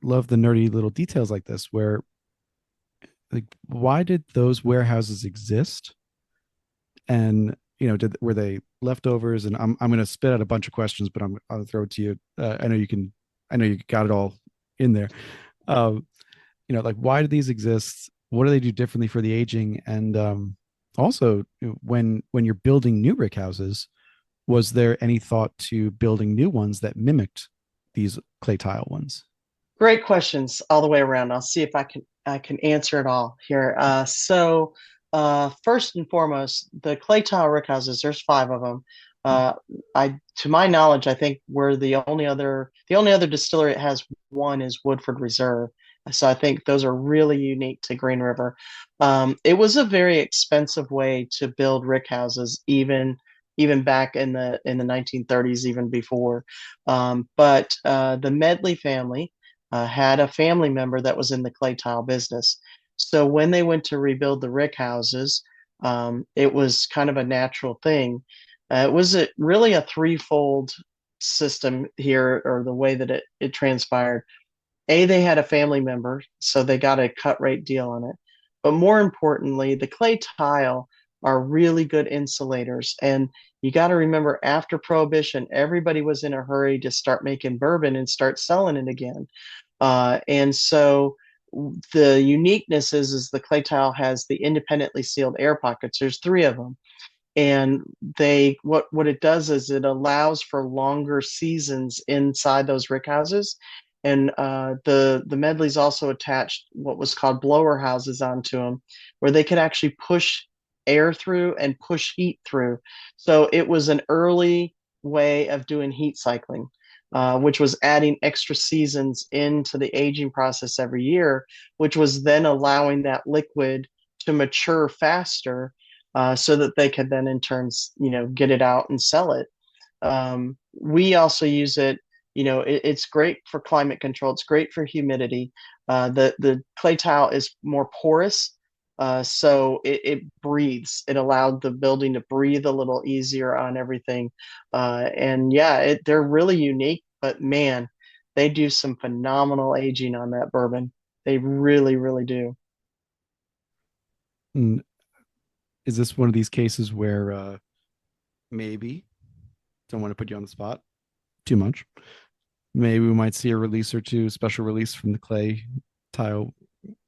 love the nerdy little details like this, where like why did those warehouses exist? And were they leftovers? And I'm going to spit out a bunch of questions, but I'll throw it to you. I know you can. I know you got it all in there. Um, like why do these exist? What do they do differently for the aging? And also, when you're building new brick houses, was there any thought to building new ones that mimicked these clay tile ones? Great questions all the way around. I'll see if I can answer it all here. First and foremost, the clay tile rick houses. There's 5 of them. Uh, to my knowledge, I think we're the only other distillery that has one is Woodford Reserve. So I think those are really unique to Green River. It was a very expensive way to build rick houses, even back in the 1930s, even before. But the Medley family had a family member that was in the clay tile business. So when they went to rebuild the rick houses, it was kind of a natural thing. It was really a threefold system here, or the way that it transpired. They had a family member, so they got a cut rate deal on it. But more importantly, the clay tile are really good insulators. And you got to remember, after Prohibition, everybody was in a hurry to start making bourbon and start selling it again. And so the uniqueness is the clay tile has the independently sealed air pockets. There's three of them, and they what it does is it allows for longer seasons inside those rick houses. And the Medleys also attached what was called blower houses onto them, where they could actually push air through and push heat through. So it was an early way of doing heat cycling, which was adding extra seasons into the aging process every year, which was then allowing that liquid to mature faster, so that they could then in turns, get it out and sell it. We also use it. It's great for climate control. It's great for humidity. The clay tile is more porous, so it breathes. It allowed the building to breathe a little easier on everything. And yeah, they're really unique. But man, they do some phenomenal aging on that bourbon. They really, really do. And is this one of these cases where maybe don't want to put you on the spot too much? Maybe we might see a release or two, special release from the clay tile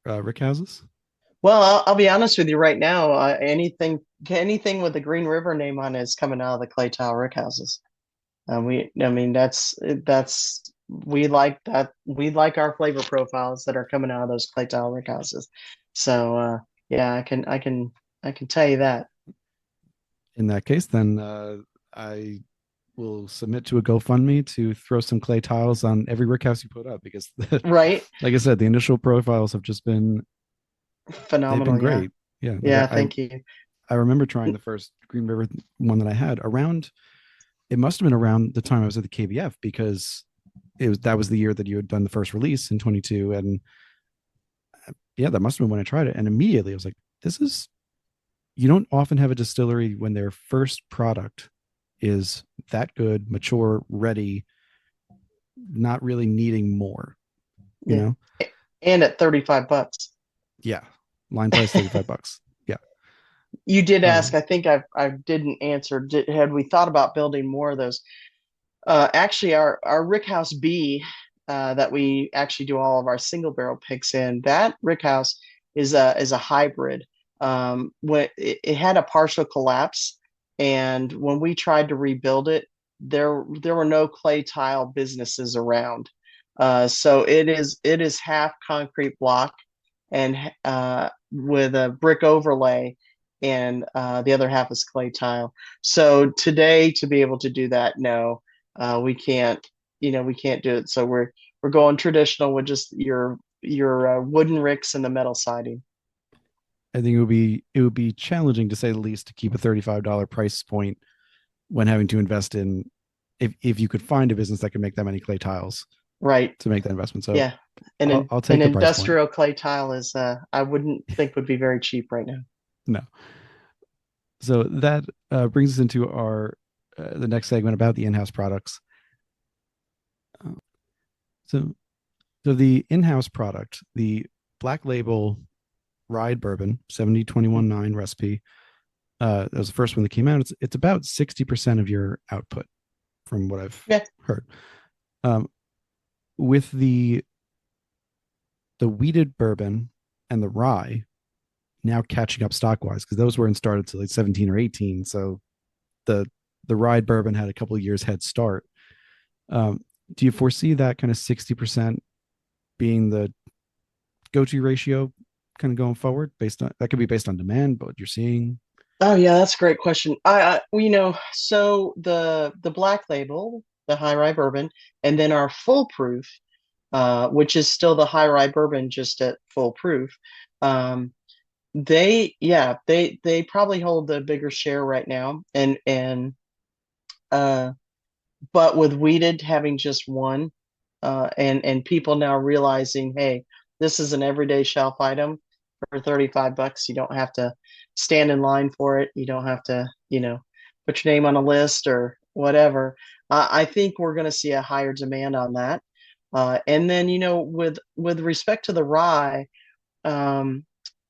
rick houses. Well, I'll be honest with you right now. Anything with the Green River name on it is coming out of the clay tile rick houses. I mean, we like that. We like our flavor profiles that are coming out of those clay tile rick houses. So, yeah, I can tell you that. In that case, then I will submit to a GoFundMe to throw some clay tiles on every rick house you put up because, Right? like I said, the initial profiles have just been they've been Phenomenal. Yeah. great. Yeah, like Yeah. Thank you. I remember trying the first Green River one that I had around. It must have been around the time I was at the KBF because that was the year that you had done the first release in 22, and yeah, that must have been when I tried it, and immediately I was like, this is you don't often have a distillery when their first product is that good, mature, ready, not really needing more, you Yeah. know? And at 35 bucks. Yeah. Line price $35. Yeah. You did ask, Um, I think I didn't answer. Had we thought about building more of those? Actually, our Rickhouse B, that we actually do all of our single barrel picks in, that Rickhouse is a hybrid. When it had a partial collapse, and when we tried to rebuild it, there were no clay tile businesses around. So it is half concrete block and with a brick overlay, and the other half is clay tile. So today, to be able to do that, no, we can't. We can't do it. So we're going traditional with just your wooden ricks and the metal siding. I think it would be challenging to say the least to keep a $35 price point when having to invest in if you could find a business that could make that many clay tiles Right. to make that investment. So Yeah. And I'll an take the price point. industrial clay tile is I wouldn't think would be very cheap right now. No. So that brings us into our the next segment about the in-house products. Uh, so so the in-house product, the Black Label Rye Bourbon 70-21-9 recipe. That was the first one that came out. It's about 60% of your output, from what I've Yeah. heard. Um, with the wheated bourbon and the rye now catching up stock wise because those weren't started till like 17 or 18. So the the rye bourbon had a couple of years head start. Do you foresee that kind of 60% being the go-to ratio kind of going forward based on that could be based on demand, but what you're seeing? Oh yeah, that's a great question. Well, so the black label, the high rye bourbon, and then our full proof, which is still the high rye bourbon just at full proof. Um, they probably hold the bigger share right now, and uh, but with wheated having just one, and people now realizing, hey, this is an everyday shelf item for 35 bucks. You don't have to stand in line for it. You don't have to, put your name on a list or whatever. I think we're going to see a higher demand on that. And then, with respect to the rye, um,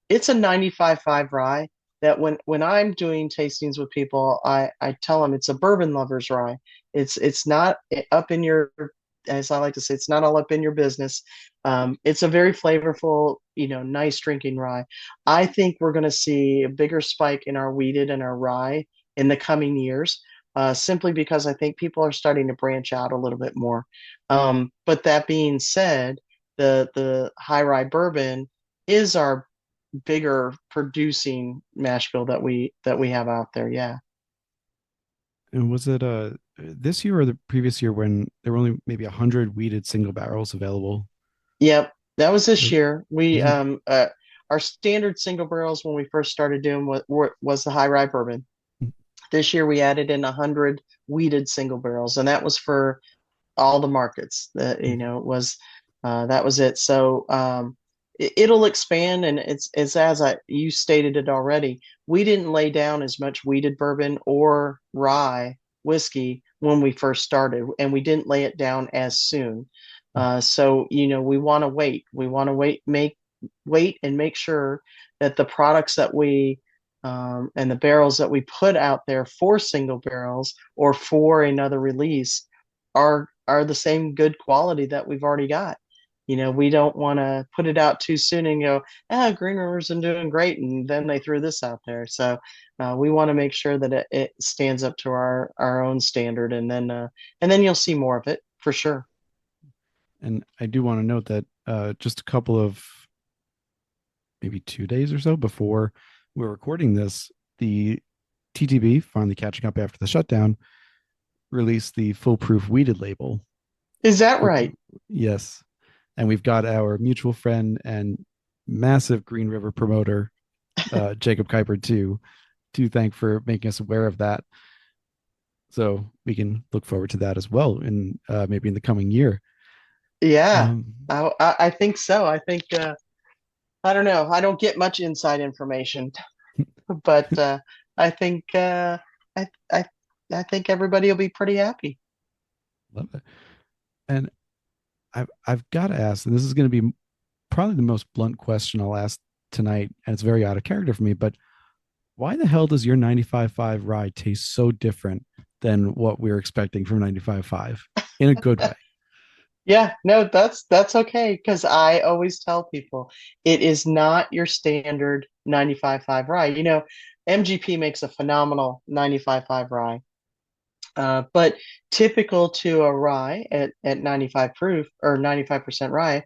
it's a 95.5 rye that when I'm doing tastings with people, I tell them it's a bourbon lover's rye. It's not up in your as I like to say, it's not all up in your business. It's a very flavorful, nice drinking rye. I think we're going to see a bigger spike in our wheated and our rye in the coming years, simply because I think people are starting to branch out a little bit more. But that being said, the high rye bourbon is our bigger producing mash bill that we have out there. Yeah. And was it this year or the previous year when there were only maybe 100 weeded single barrels available? Yep, that was this Was, year. We was our standard single barrels when we first started doing was the high rye bourbon. This year we added in 100 weeded single barrels, and that was for all the markets. That was that was it. So it'll expand, and it's as you stated it already. We didn't lay down as much weeded bourbon or rye whiskey when we first started, and we didn't lay it down as soon. So we want to wait. We want to wait and make sure that the products that we and the barrels that we put out there for single barrels or for another release are the same good quality that we've already got. We don't want to put it out too soon and go, Green River's been doing great, and then they threw this out there. So we want to make sure that it stands up to our own standard, and then you'll see more of it for sure. and I do want to note that just a couple of maybe 2 days or so before we're recording this, the TTB, finally catching up after the shutdown, released the foolproof weeded label. Is that right? Yes. And we've got our mutual friend and massive Green River promoter, Jacob Kuiper, to thank for making us aware of that. So we can look forward to that as well in maybe in the coming year. Yeah, Um, I think so. I think I don't know. I don't get much inside information, but I think I I I think everybody will be pretty happy. love it. And I've got to ask, and this is going to be probably the most blunt question I'll ask tonight, and it's very out of character for me, but why the hell does your 95.5 rye taste so different than what we are expecting from 95.5 in a good way? Yeah, no, that's okay because I always tell people it is not your standard 95.5 rye. MGP makes a phenomenal 95.5 rye. But typical to a rye at 95 proof or 95% rye,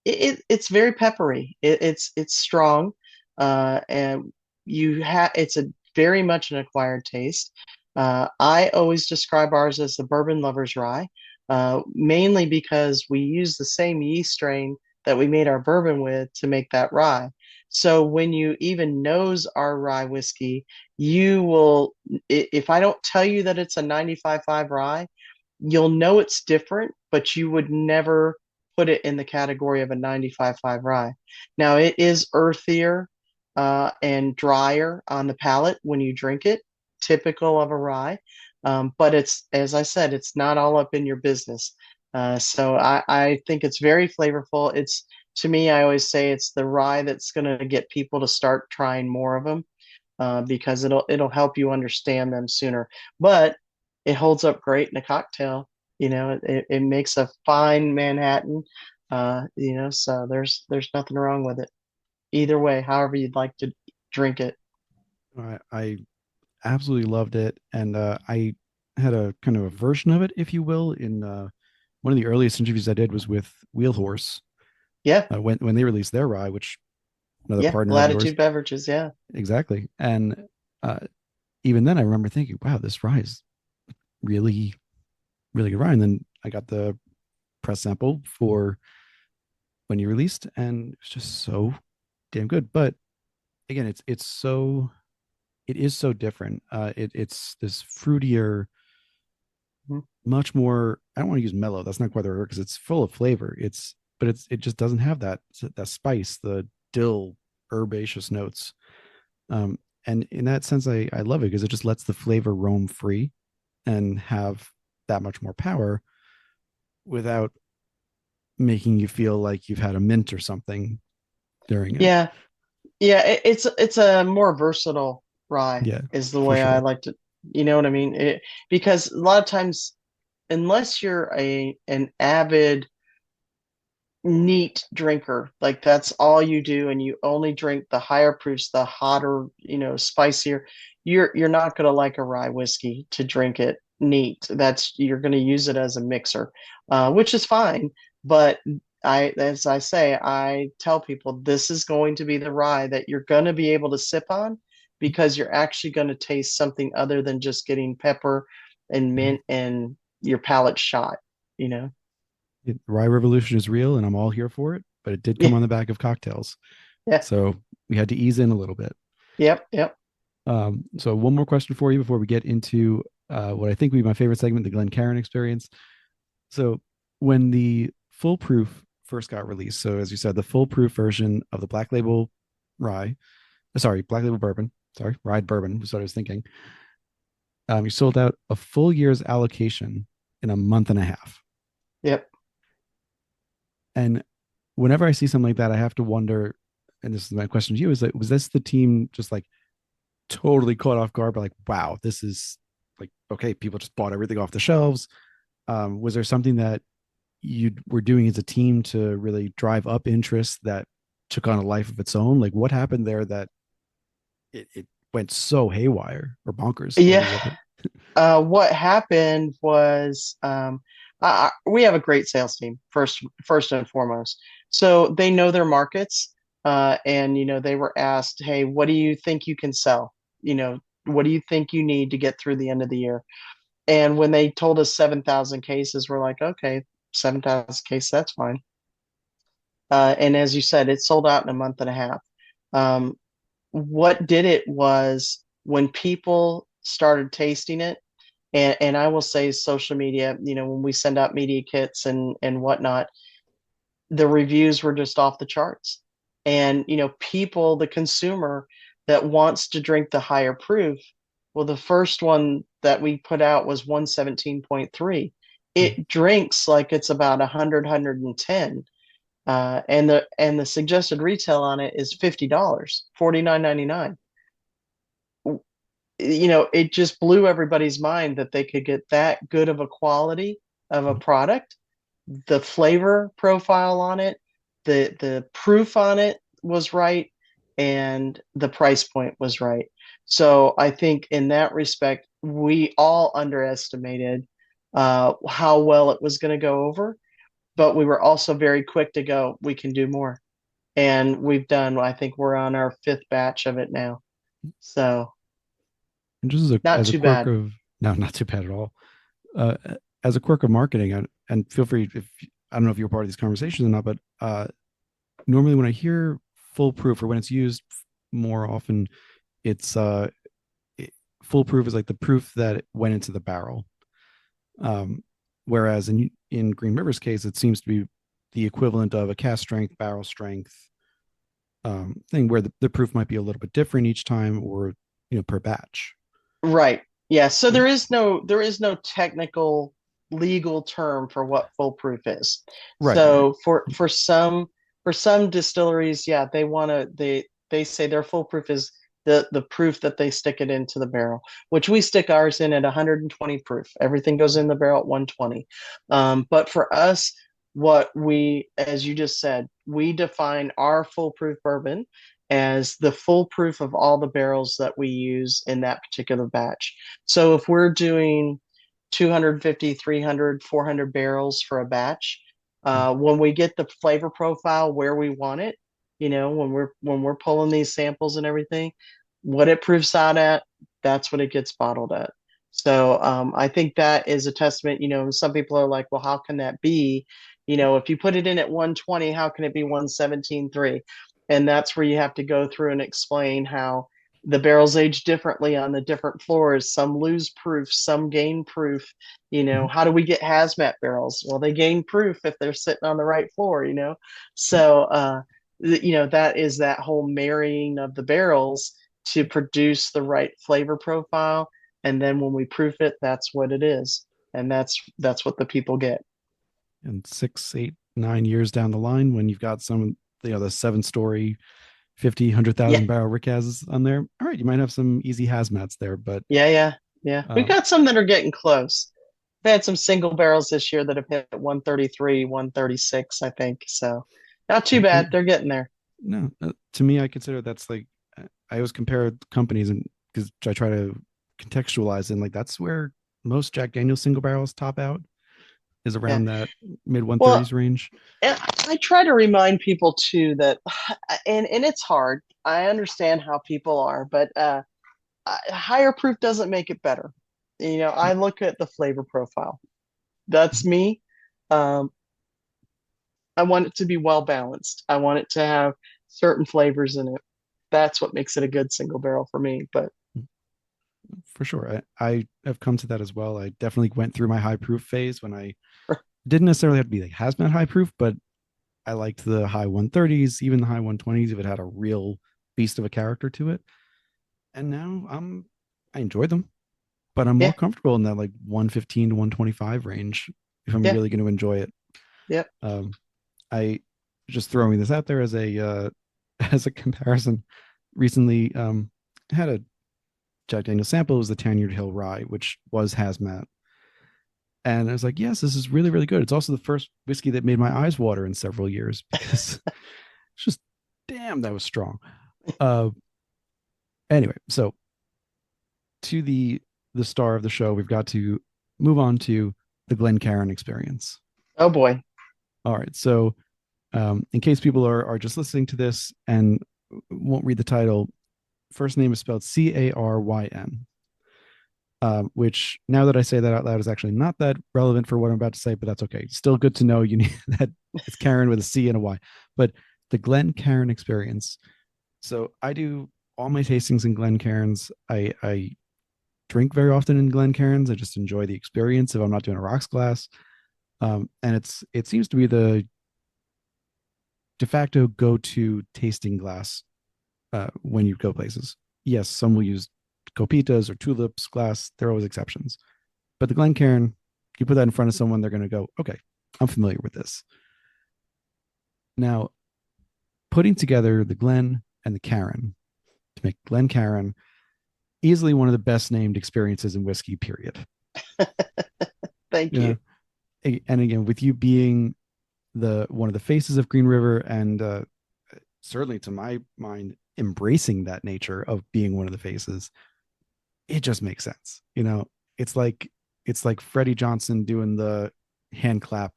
it's very peppery. It's strong, and it's a very much an acquired taste. I always describe ours as the bourbon lover's rye, mainly because we use the same yeast strain that we made our bourbon with to make that rye. So when you even nose our rye whiskey, you will, if I don't tell you that it's a 95.5 rye, you'll know it's different, but you would never put it in the category of a 95.5 rye. Now, it is earthier and drier on the palate when you drink it, typical of a rye. But as I said, it's not all up in your business. So I think it's very flavorful. To me, I always say it's the rye that's going to get people to start trying more of them, because it'll help you understand them sooner. But it holds up great in a cocktail. It makes a fine Manhattan. So there's nothing wrong with it. Either way, however you'd like to drink it. I absolutely loved it, and I had a kind of a version of it, if you will, in one of the earliest interviews I did was with Wheelhorse Yeah, when they released their rye, which another yeah. partner of yours. Latitude beverages. Yeah. Exactly. And uh, even then, I remember thinking, wow, this rye is really, really good rye. And then I got the press sample for when you released, and it's just so damn good. But again, it is so different. It's this fruitier, Mhm. much more. I don't want to use mellow. That's not quite the word because it's full of flavor. It just doesn't have that spice, the dill herbaceous notes. And in that sense, I love it because it just lets the flavor roam free and have that much more power without making you feel like you've had a mint or something during it. Yeah, yeah. It's a more versatile rye Yeah, is the for way I sure. like to. You know what I mean? Because a lot of times, unless you're a an avid neat drinker, like that's all you do, and you only drink the higher proofs, the hotter, spicier, you're not going to like a rye whiskey to drink it neat. That's You're going to use it as a mixer, which is fine. But as I say, I tell people this is going to be the rye that you're going to be able to sip on, because you're actually going to taste something other than just getting pepper and Mhm. mint and your palate shot, you know? The Rye Revolution is real, and I'm all here for it. But it did come Yeah, on the back of cocktails, yeah, so we had to ease in a little bit. yep, yep. So one more question for you before we get into what I think would be my favorite segment, the Glen Caryn experience. So when the full proof first got released, so as you said, the full proof version of the Black Label rye, sorry, Black Label bourbon, sorry, rye bourbon was what I was thinking. You sold out a full year's allocation in a month and a half. Yep. And whenever I see something like that, I have to wonder, and this is my question to you, is that was this the team just like totally caught off guard, but like, wow, this is like, okay, people just bought everything off the shelves. Was there something that you were doing as a team to really drive up interest that took on a life of its own? Like, what happened there that it went so haywire or bonkers, however Yeah. you want to put What happened was we have a great sales team first and foremost. So they know their markets, and they were asked, "Hey, what do you think you can sell? What do you think you need to get through the end of the year?" And when they told us 7,000 cases, we're like, "Okay, 7,000 cases, that's fine." And as you said, it sold out in a month and a half. Um, what did it was when people started tasting it, and I will say social media, when we send out media kits and whatnot, the reviews were just off the charts. And people, the consumer that wants to drink the higher proof, well, the first one that we put out was 117.3. it. It drinks like it's about 100, and the suggested retail on it is $50, 49.99. It just blew everybody's mind that they could get that good of a quality of a product. The flavor profile on it, the proof on it was right, and the price point was right. So I think in that respect, we all underestimated how well it was going to go over, but we were also very quick to go, we can do more. And I think we're on our fifth batch of it now. So And just not as a too quirk bad. of no, not too bad at all. Uh, as a quirk of marketing, and feel free if I don't know if you're part of these conversations or not, but normally when I hear foolproof or when it's used more often, it's it, foolproof is like the proof that it went into the barrel. Um, whereas in Green River's case, it seems to be the equivalent of a cast strength, barrel strength thing, where the proof might be a little bit different each time, or per batch. Right. Yeah. So Yeah. there is no technical legal term for what foolproof is. Right. Right. So for some distilleries, yeah, they say their foolproof is the proof that they stick it into the barrel, which we stick ours in at 120 proof. Everything goes in the barrel at 120. But for us, as you just said, we define our foolproof bourbon as the full proof of all the barrels that we use in that particular batch. So if we're doing 250, 300, 400 barrels for a batch, when we get the flavor profile where we want it, when we're pulling these samples and everything, what it proofs out at, that's what it gets bottled at. So I think that is a testament. Some people are like, well, how can that be? If you put it in at 120, how can it be 117.3? And that's where you have to go through and explain how the barrels age differently on the different floors. Some lose proof, some gain proof. Mhm. How do we get hazmat barrels? Well, they gain proof if they're sitting on the right floor. So, that is that whole marrying of the barrels to produce the right flavor profile. And then when we proof it, that's what it is. And that's what the people get. And 6, 8, 9 years down the line, when you've got some, the 7 story, 50, Yeah. 100,000 barrel Rick has on there, all right, you might have some easy hazmats there, but Yeah, yeah, yeah. We've um, got some that are getting close. They had some single barrels this year that have hit 133, 136, I think. So not too Okay. bad. They're getting there. No, to me, I consider that's like I always compare companies and because I try to contextualize and like that's where most Jack Daniel's single barrels top out is Yeah. around that mid Well, 130s range. and I try to remind people too that, and it's hard. I understand how people are, but higher proof doesn't make it better. I look at the flavor profile. That's me. Um, I want it to be well balanced. I want it to have certain flavors in it. That's what makes it a good single barrel for me. But For sure. I have come to that as well. I definitely went through my high proof phase when I didn't necessarily have to be like hazmat high proof, but I liked the high 130s, even the high 120s if it had a real beast of a character to it. And now I enjoy them, but I'm more yeah, comfortable in that like 115 to 125 range if I'm yeah, really going to enjoy it. yeah. Um, I just throwing this out there as a as a comparison. Recently, had a Jack Daniel sample. It was the Tanyard Hill Rye, which was hazmat, and I was like, yes, this is really really good. It's also the first whiskey that made my eyes water in several years because it's just damn that was strong. Uh, anyway, so to the star of the show, we've got to move on to the Glencairn experience. Oh boy. All right, so in case people are just listening to this and won't read the title, first name is spelled Caryn, which now that I say that out loud is actually not that relevant for what I'm about to say, but that's okay. Still good to know you need that it's Karen with a C and a Y. But the Glencairn experience. So I do all my tastings in Glencairns. I drink very often in Glencairns. I just enjoy the experience if I'm not doing a rocks glass. And it seems to be the de facto go-to tasting glass when you go places. Yes, some will use copitas or tulips glass. There are always exceptions. But the Glencairn, you put that in front of someone, they're going to go, okay, I'm familiar with this. Now, putting together the Glen and the Caryn to make Glencairn easily one of the best named experiences in whiskey, period. Thank You you. know, and again, with you being the one of the faces of Green River and certainly to my mind, embracing that nature of being one of the faces, it just makes sense. It's like it's like Freddie Johnson doing the hand clap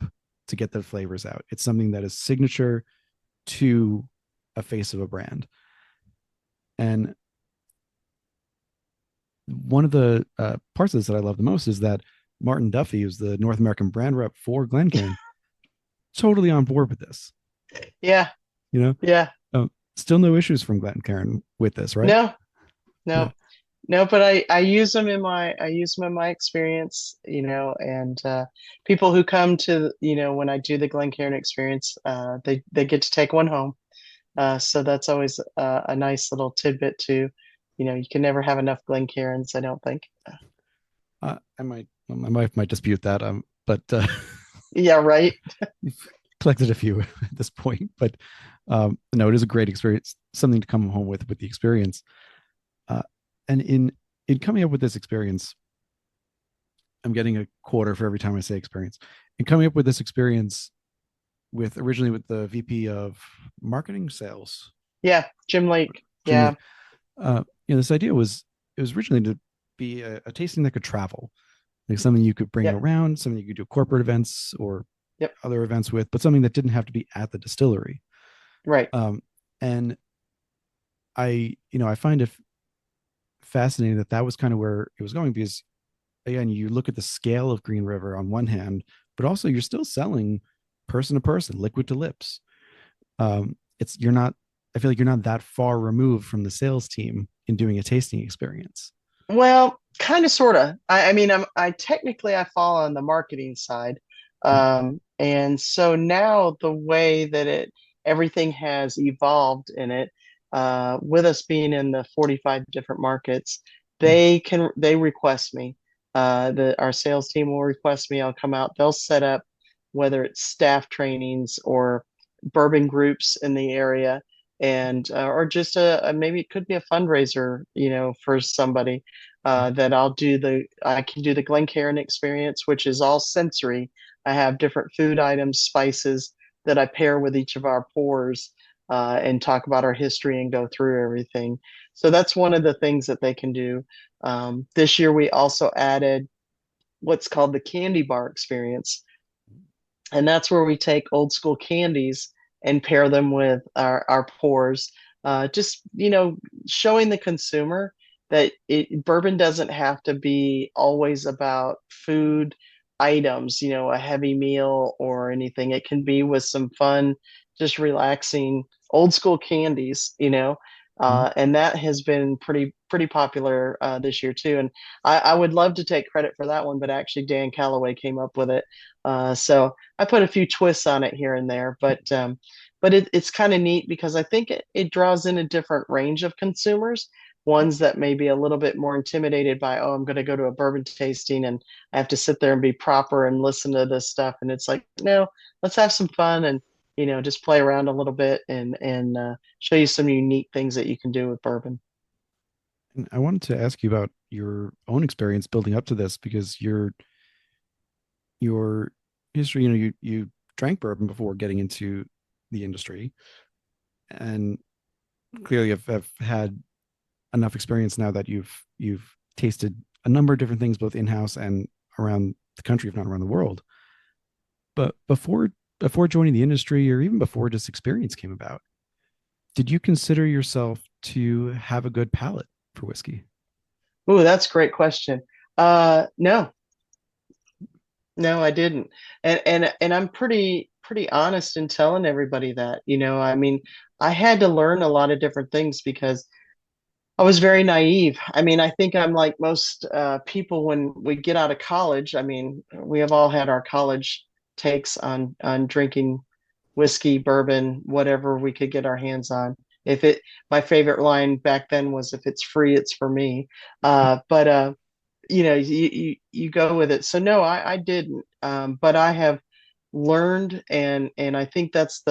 to get the flavors out. It's something that is signature to a face of a brand. And one of the parts of this that I love the most is that Martin Duffy, who's the North American brand rep for Glencairn, totally on board with this. Yeah, You know, yeah. still no issues from Glencairn with this, right? No, Yeah. no, no. But I use them in my experience. And people who come to when I do the Glencairn experience, they get to take one home. So that's always a nice little tidbit too. You can never have enough Glencairns, I don't think. My wife might dispute that, but Yeah, right. we've collected a few at this point. But no, it is a great experience, something to come home with the experience. Uh, and in coming up with this experience, I'm getting a quarter for every time I say experience. In coming up with this experience, with originally with the VP of marketing sales, Yeah, Jim Lake. Jim Yeah, Lee, this idea was it was originally to be a tasting that could travel, like something you could bring yep, around, something you could do corporate events or yep, other events with, but something that didn't have to be at the distillery. right. And I find it fascinating that that was kind of where it was going because again, you look at the scale of Green River on one hand, but also you're still selling person to person, liquid to lips. It's you're not. I feel like you're not that far removed from the sales team in doing a tasting experience. Well, kind of, sort of. I mean, I technically I fall on the marketing side, Yeah. and so now the way that everything has evolved in it, with us being in the 45 different markets, Mm. they request me. Our sales team will request me. I'll come out. They'll set up whether it's staff trainings or bourbon groups in the area. and or just maybe it could be a fundraiser, for somebody that I can do the Glencairn experience, which is all sensory. I have different food items, spices that I pair with each of our pours and talk about our history and go through everything. So that's one of the things that they can do. This year, we also added what's called the candy bar experience. And that's where we take old school candies and pair them with our pours. Just, showing the consumer that bourbon doesn't have to be always about food items, a heavy meal or anything. It can be with some fun, just relaxing old school candies, Mhm. and that has been pretty popular this year too. And I would love to take credit for that one, but actually Dan Calloway came up with it. So I put a few twists on it here and there, but it's kind of neat because I think it draws in a different range of consumers, ones that may be a little bit more intimidated by, oh, I'm going to go to a bourbon tasting and I have to sit there and be proper and listen to this stuff. And it's like, no, let's have some fun and just play around a little bit and show you some unique things that you can do with bourbon. And I wanted to ask you about your own experience building up to this because your history, you drank bourbon before getting into the industry, and clearly have had enough experience now that you've tasted a number of different things both in-house and around the country, if not around the world. But before joining the industry or even before this experience came about, did you consider yourself to have a good palate for whiskey? Ooh, that's a great question. No, no, I didn't. And I'm pretty honest in telling everybody that, I mean, I had to learn a lot of different things because I was very naive. I mean, I think I'm like most people when we get out of college. I mean, we have all had our college takes on drinking whiskey, bourbon, whatever we could get our hands on. If it, my favorite line back then was, "If it's free, it's for me." But you go with it. So no, I didn't. But I have learned, and I think that's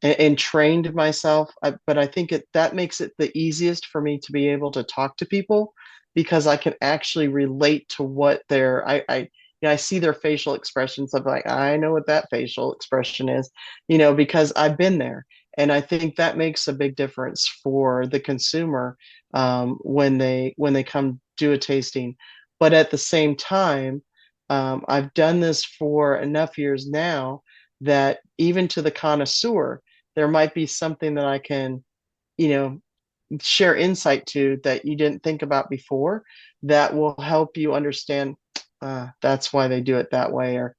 and trained myself. But I think that makes it the easiest for me to be able to talk to people because I can actually relate to what I see their facial expressions. I'm like, I know what that facial expression is, because I've been there. And I think that makes a big difference for the consumer when they come do a tasting. But at the same time, I've done this for enough years now that even to the connoisseur, there might be something that I can, you know, share insight to that you didn't think about before that will help you understand that's why they do it that way, or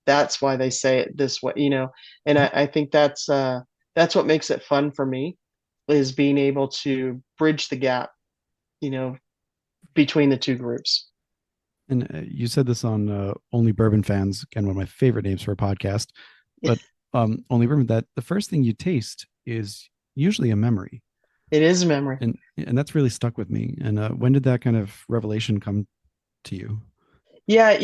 that's why they say it this way. And I think that's what makes it fun for me is being able to bridge the gap, you know, between the two groups. And you said this on Only Bourbon Fans, again, one of my favorite names for a podcast. But Only Bourbon, that the first thing you taste is usually a memory, It is a memory. and that's really stuck with me. And when did that kind of revelation come to you? Yeah,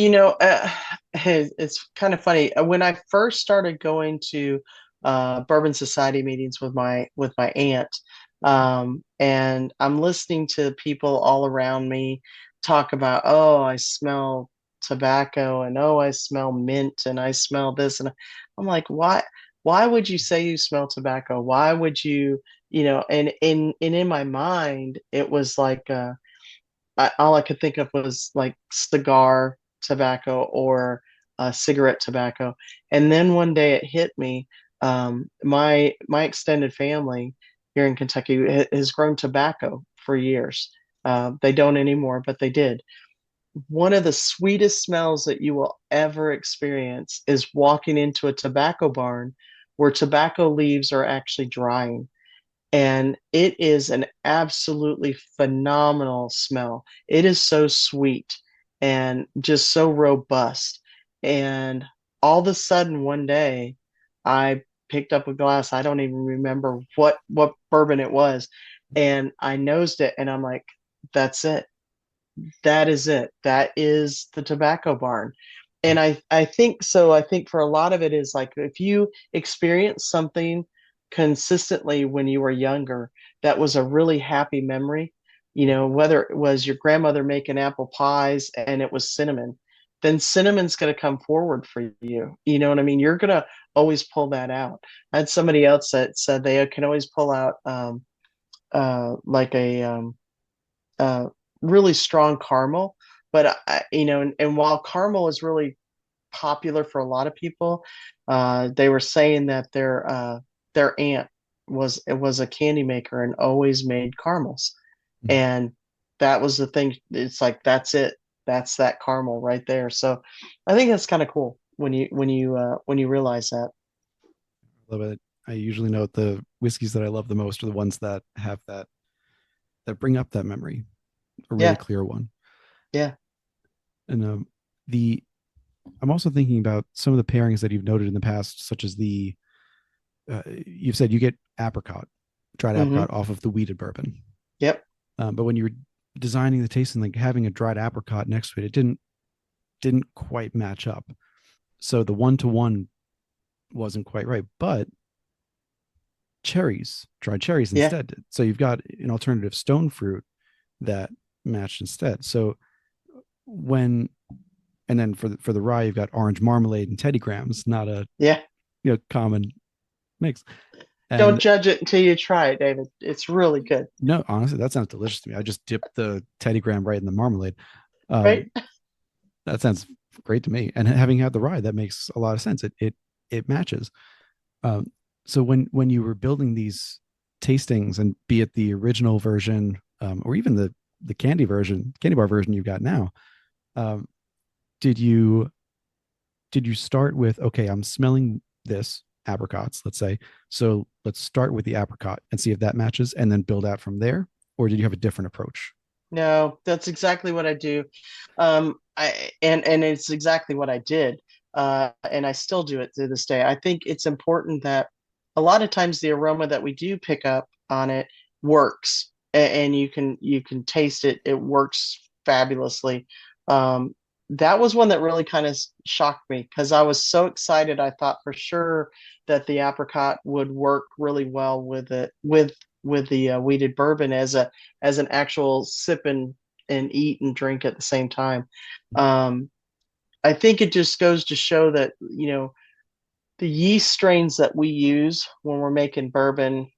it's kind of funny. When I first started going to Bourbon Society meetings with my aunt, and I'm listening to people all around me talk about, oh, I smell tobacco, and oh, I smell mint, and I smell this, and I'm like, why? Why would you say you smell tobacco? Why would you, and in my mind, it was like. All I could think of was like cigar tobacco or cigarette tobacco. And then one day it hit me. My extended family here in Kentucky has grown tobacco for years. They don't anymore, but they did. One of the sweetest smells that you will ever experience is walking into a tobacco barn where tobacco leaves are actually drying, and it is an absolutely phenomenal smell. It is so sweet and just so robust. And all of a sudden, one day, I picked up a glass. I don't even remember what bourbon it was, and I nosed it, and I'm like, "That's it. That is it. That is the tobacco barn." And I think so. I think for a lot of it is like if you experience something consistently when you were younger that was a really happy memory, whether it was your grandmother making apple pies and it was cinnamon, then cinnamon's going to come forward for you. You know what I mean? You're going to always pull that out. I had somebody else that said they can always pull out like a uh, really strong caramel. But and while caramel is really popular for a lot of people, they were saying that their aunt was a candy maker and always made caramels, Mhm. and that was the thing. It's like that's it. That's that caramel right there. So I think that's kind of cool when you realize that. Love it. I usually note the whiskeys that I love the most are the ones that have that bring up that memory, a really Yeah, clear one. yeah. And the I'm also thinking about some of the pairings that you've noted in the past, such as you've said you get apricot, dried Hmm. apricot off of the wheated bourbon. Yep. But when you were designing the taste and like having a dried apricot next to it, it didn't quite match up. So the 1-to-1 wasn't quite right. But dried cherries Yeah. instead did. So you've got an alternative stone fruit that matched instead. So when and then for the rye, you've got orange marmalade and Teddy Grahams, not a Yeah. common mix. Don't And judge it until you try it, David. It's really good, no, honestly, that sounds delicious to me. I just dipped the Teddy Graham right in the marmalade. right? Um, that sounds great to me. And having had the rye, that makes a lot of sense. It matches. Um, so when you were building these tastings, and be it the original version, or even the candy bar version you've got now, um, did you start with, okay, I'm smelling this apricots, let's say, so let's start with the apricot and see if that matches, and then build out from there, or did you have a different approach? No, that's exactly what I do. And it's exactly what I did. And I still do it to this day. I think it's important that a lot of times the aroma that we do pick up on it works, and you can taste it. It works fabulously. Um, that was one that really kind of shocked me because I was so excited. I thought for sure that the apricot would work really well with it with the wheated bourbon as an actual sip and eat and drink at the same time. Um, I think it just goes to show that, the yeast strains that we use when we're making bourbon,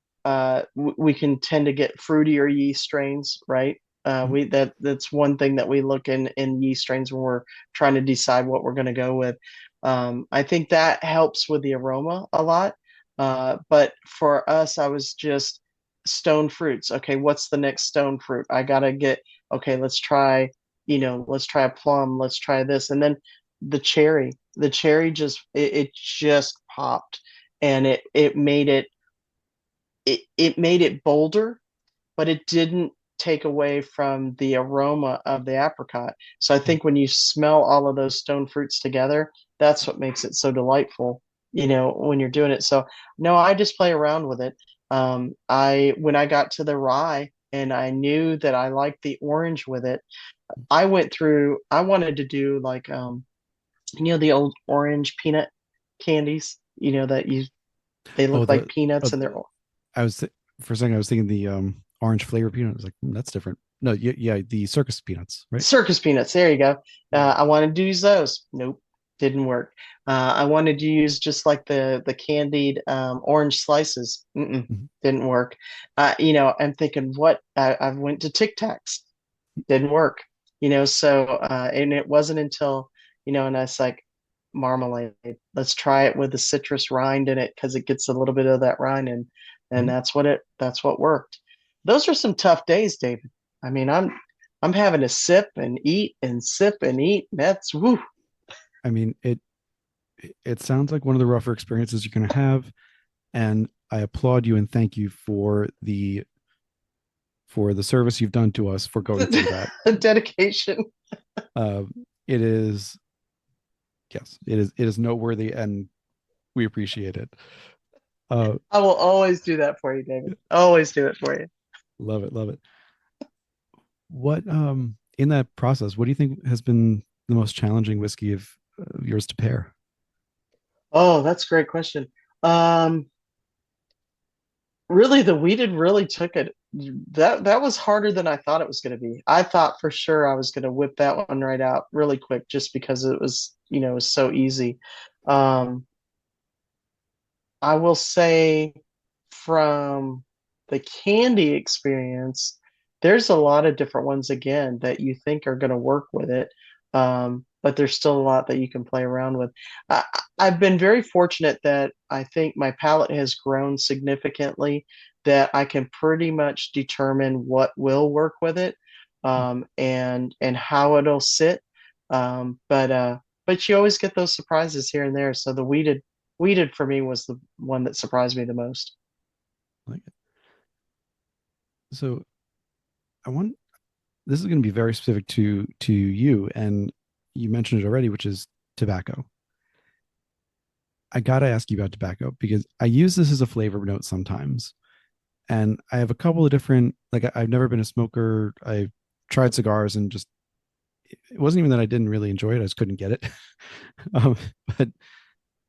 we can tend to get fruitier yeast strains, right? Mhm. That's one thing that we look in yeast strains when we're trying to decide what we're going to go with. I think that helps with the aroma a lot. But for us, I was just stone fruits. Okay, what's the next stone fruit? I gotta get. Okay, let's try a plum. Let's try this, and then the cherry it just popped, and it made it bolder, but it didn't take away from the aroma of the apricot. So I think when you smell all of those stone fruits together, that's what makes it so delightful, when you're doing it. So no, I just play around with it. I when I got to the rye and I knew that I liked the orange with it, I wanted to do like the old orange peanut candies, that they Oh, look like peanuts and they're I was for a second I was thinking the orange flavor peanut. I was like, that's different. No, yeah, the circus peanuts, right? circus peanuts. There you go. Yeah. I wanted to use those. Nope, didn't work. I wanted to use just like the candied orange slices. Mhm. Didn't work. I'm thinking what I went to Tic Tacs. Didn't work. So and it wasn't until and I was like marmalade. Let's try it with the citrus rind in it because it gets a little bit of that rind in, and Mhm. that's what worked. Those are some tough days, David. I mean, I'm having to sip and eat and sip and eat. That's woo. I mean, it sounds like one of the rougher experiences you're going to have, and I applaud you and thank you for the service you've done to us for going through that. Dedication. Uh, it is yes, it is noteworthy, and we appreciate it. Uh, I will always do that for you, David. Always do it for you. love it, love it. What in that process, what do you think has been the most challenging whiskey of yours to pair? Oh, that's a great question. Um, Really, the weeded really took it. That was harder than I thought it was going to be. I thought for sure I was going to whip that one right out really quick just because it was, it was so easy. Um, I will say from the candy experience, there's a lot of different ones again that you think are going to work with it. But there's still a lot that you can play around with. I, I've been very fortunate that I think my palate has grown significantly, that I can pretty much determine what will work with it, and how it'll sit. But you always get those surprises here and there. So the weeded for me was the one that surprised me the most. Like, so I want this is going to be very specific to you, and you mentioned it already, which is tobacco. I gotta ask you about tobacco because I use this as a flavor note sometimes, and I have a couple of different. Like I've never been a smoker. I've tried cigars and just it wasn't even that I didn't really enjoy it. I just couldn't get it. um, but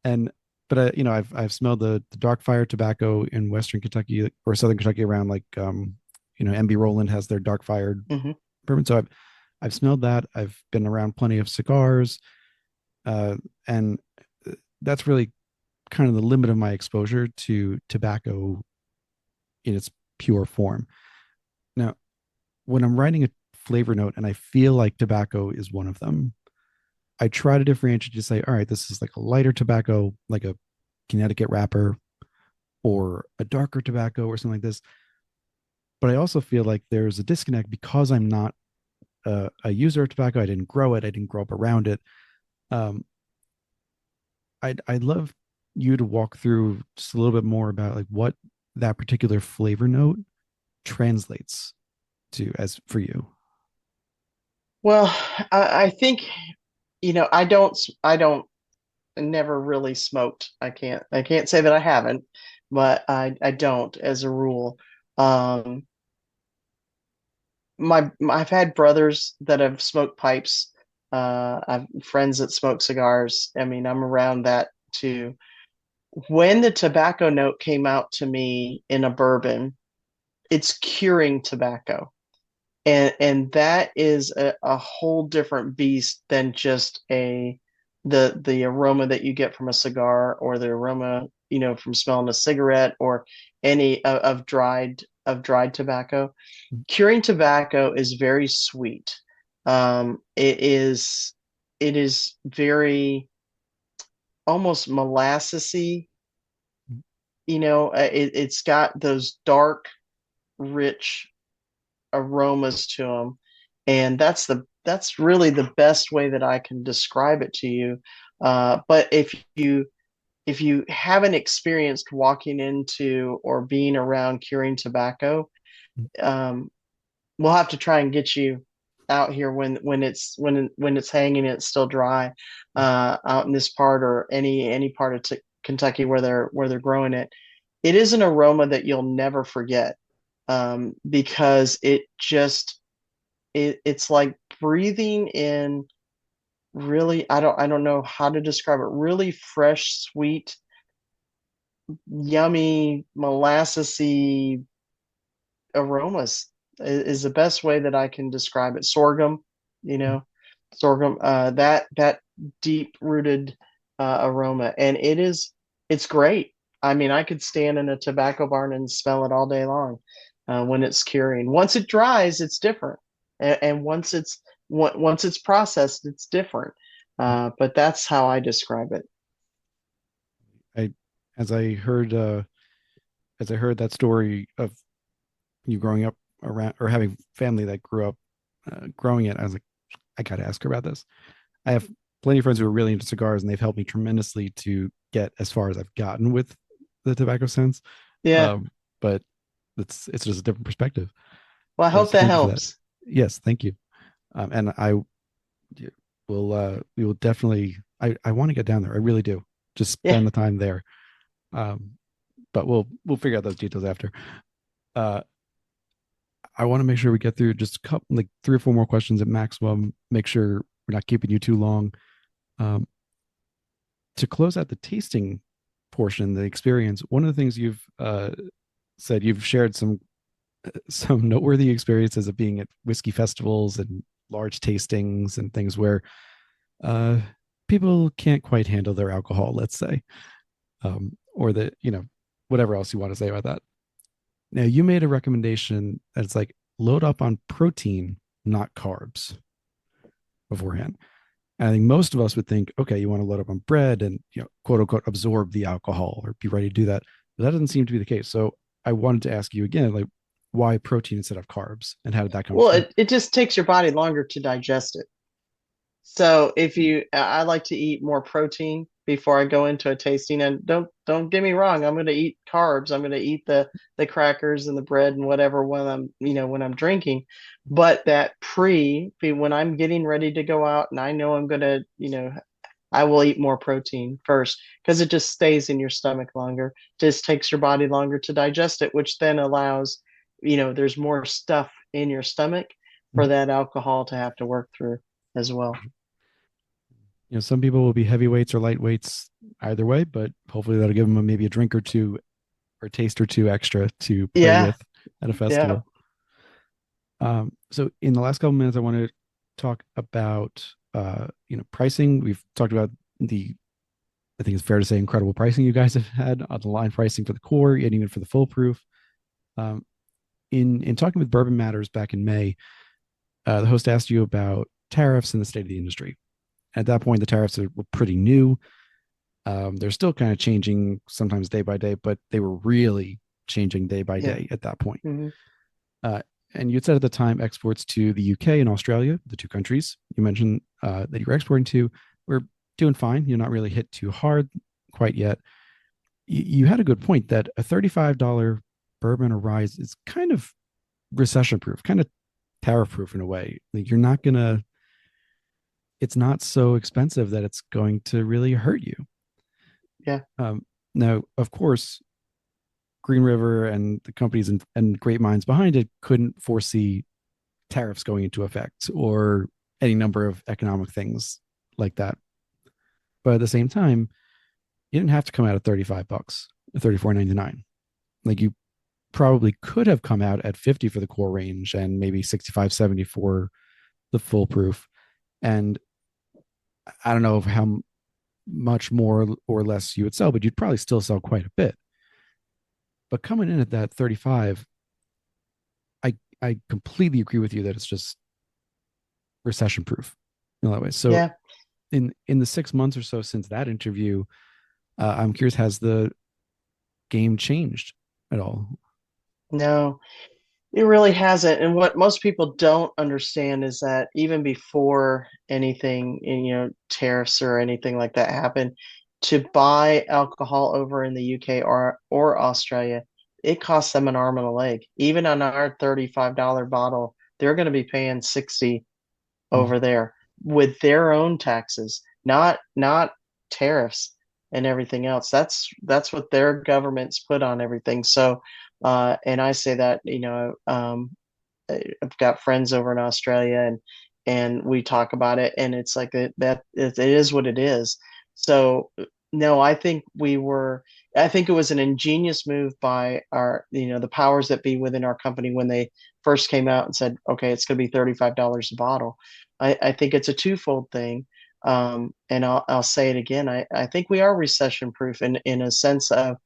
and but I've smelled the dark fire tobacco in Western Kentucky or Southern Kentucky around like MB Roland has their dark fired Hmm. bourbon. So I've smelled that. I've been around plenty of cigars, and that's really kind of the limit of my exposure to tobacco in its pure form. Now, when I'm writing a flavor note and I feel like tobacco is one of them, I try to differentiate to say, all right, this is like a lighter tobacco, like a Connecticut wrapper, or a darker tobacco or something like this. But I also feel like there's a disconnect because I'm not a user of tobacco. I didn't grow it. I didn't grow up around it. Um, I'd love you to walk through just a little bit more about like what that particular flavor note translates to as for you. Well, I think, I don't never really smoked. I can't say that I haven't, but I don't as a rule. Um, I've had brothers that have smoked pipes. I've friends that smoke cigars. I mean, I'm around that too. When the tobacco note came out to me in a bourbon, it's curing tobacco. And that is a whole different beast than just the aroma that you get from a cigar, or the aroma, from smelling a cigarette, or any of dried tobacco. Curing tobacco is very sweet. It is very almost molassesy. It's got those dark, rich aromas to them, and that's really the best way that I can describe it to you. But if you haven't experienced walking into or being around curing tobacco, um, we'll have to try and get you out here when it's hanging and it's still dry, out in this part, or any part of Kentucky where they're growing it. It is an aroma that you'll never forget, because it's like breathing in really, I don't know how to describe it, really fresh, sweet, yummy, molassesy aromas is the best way that I can describe it. Sorghum, you know, sorghum, that deep rooted aroma, and it's great. I mean, I could stand in a tobacco barn and smell it all day long, when it's curing. Once it dries, it's different, and once it's processed, it's different. But that's how I describe it. I as I heard that story of you growing up around or having family that grew up growing it, I was like, I got to ask her about this. I have plenty of friends who are really into cigars, and they've helped me tremendously to get as far as I've gotten with the tobacco sense. Yeah. But it's just a different perspective. Well, I hope So that thank you for that. helps. Yes, thank you. And I will we will definitely. I want to get down there. I really do. Just Yeah. spend the time there. Um, but we'll figure out those details after. Uh, I want to make sure we get through just a couple, like 3 or 4 more questions at maximum. Make sure we're not keeping you too long. Um, to close out the tasting portion, the experience, one of the things you've said you've shared some noteworthy experiences of being at whiskey festivals and large tastings and things where uh, people can't quite handle their alcohol, let's say, or the whatever else you want to say about that. Now, you made a recommendation that's like load up on protein, not carbs beforehand. And I think most of us would think, okay, you want to load up on bread and quote unquote absorb the alcohol or be ready to do that. But that doesn't seem to be the case. So I wanted to ask you again, like, why protein instead of carbs, and how did that come Well, through? it just takes your body longer to digest it. So if you, I like to eat more protein before I go into a tasting. And don't get me wrong, I'm going to eat carbs. I'm going to eat the crackers and the bread and whatever when when I'm drinking. But that when I'm getting ready to go out and I know I'm going to, I will eat more protein first because it just stays in your stomach longer. Just takes your body longer to digest it, which then allows, there's more stuff in your stomach for Mhm. that alcohol to have to work through as well. Some people will be heavyweights or lightweights either way, but hopefully that'll give them maybe a drink or two or a taste or two extra to play Yeah, with at a yeah, festival. So in the last couple minutes, I want to talk about pricing. We've talked about the I think it's fair to say incredible pricing you guys have had on the line pricing for the core and even for the full proof. Um, in talking with Bourbon Matters back in May, the host asked you about tariffs and the state of the industry. At that point, the tariffs were pretty new. They're still kind of changing sometimes day by day, but they were really changing day by yeah. day at that point. Hmm. Uh, and you had said at the time exports to the UK and Australia, the two countries you mentioned that you were exporting to, were doing fine. You're not really hit too hard quite yet. You had a good point that a $35 bourbon or rye is kind of recession proof, kind of tariff proof in a way. Like you're not gonna, it's not so expensive that it's going to really hurt you. Yeah, Um, Now, of course, Green River and the companies and great minds behind it couldn't foresee tariffs going into effect or any number of economic things like that. But at the same time, you didn't have to come out at $35, 34.99. Like you probably could have come out at 50 for the core range and maybe 65, 70 for the full proof. And I don't know how much more or less you would sell, but you'd probably still sell quite a bit. But coming in at that 35, I completely agree with you that it's just recession proof in a lot of ways. So yeah. in the 6 months or so since that interview, I'm curious, has the game changed at all? No, it really hasn't. And what most people don't understand is that even before anything, tariffs or anything like that happened, to buy alcohol over in the UK or Australia, it costs them an arm and a leg. Even on our $35 bottle, they're going to be paying 60 Mm. over there with their own taxes, not tariffs and everything else. That's what their governments put on everything. So, and I say that, I've got friends over in Australia and we talk about it and it's like it is what it is. So no, I think it was an ingenious move by the powers that be within our company when they first came out and said, okay, it's going to be $35 a bottle. I think it's a twofold thing. And I'll say it again. I think we are recession proof in a sense of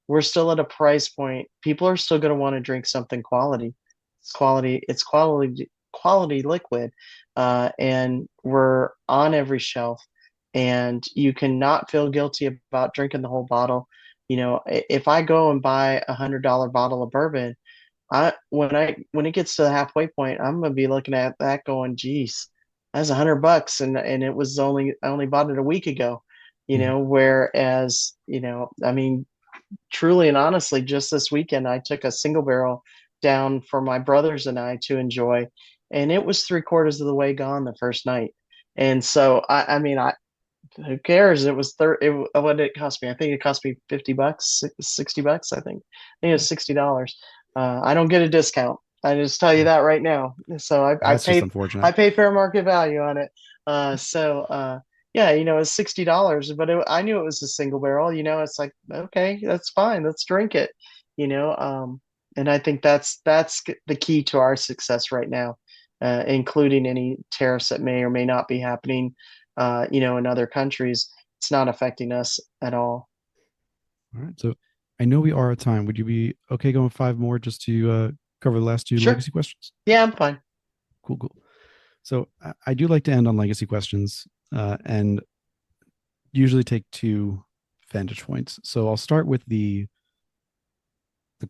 we're still at a price point. People are still going to want to drink something quality. It's quality liquid, and we're on every shelf. And you cannot feel guilty about drinking the whole bottle. If I go and buy $100 bottle of bourbon, when it gets to the halfway point, I'm gonna be looking at that going, geez, that's $100, and it was I only bought it a week ago. Mm. Whereas, I mean, truly and honestly, just this weekend, I took a single barrel down for my brothers and I to enjoy, and it was three-quarters of the way gone the first night. And so, I mean, who cares? It was what did it cost me? I think it cost me $50, $60. I think it was $60. I don't get a discount. I just tell you that right now. So I That's just paid unfortunate. I pay fair market value on it. Yeah, it's $60, but I knew it was a single barrel. It's like, okay, that's fine. Let's drink it. and I think that's the key to our success right now, including any tariffs that may or may not be happening, in other countries. It's not affecting us at all. All right. So I know we are at time. Would you be okay going five more just to cover the last two Sure. legacy questions? Yeah, I'm fine. Cool, cool. So I do like to end on legacy questions and usually take two vantage points. So I'll start with the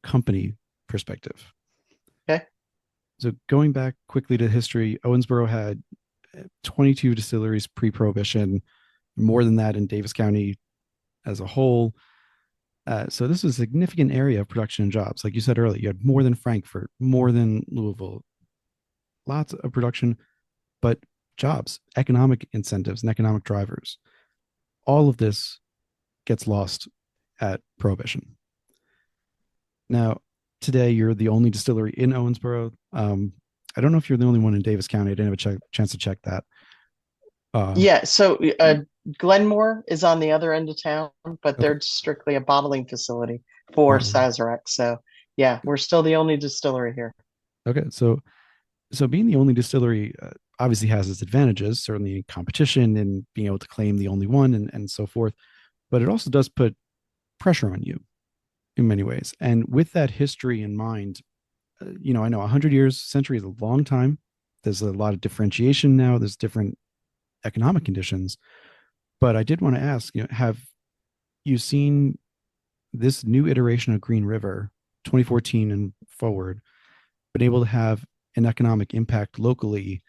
company perspective. Okay. So going back quickly to history, Owensboro had 22 distilleries pre-prohibition, more than that in Davis County as a whole. So this was a significant area of production and jobs. Like you said earlier, you had more than Frankfurt, more than Louisville, lots of production, but jobs, economic incentives, and economic drivers. All of this gets lost at prohibition. Now, today you're the only distillery in Owensboro. I don't know if you're the only one in Davis County. I didn't have chance to check that. Uh, Yeah, so Glenmore is on the other end of town, but okay. they're strictly a bottling facility for Um, Sazerac. So yeah, we're still the only distillery here. okay. So being the only distillery obviously has its advantages, certainly in competition and being able to claim the only one and so forth. But it also does put pressure on you in many ways. And with that history in mind, I know 100 years, century is a long time. There's a lot of differentiation now. There's different economic conditions. But I did want to ask, have you seen this new iteration of Green River, 2014 and forward, been able to have an economic impact locally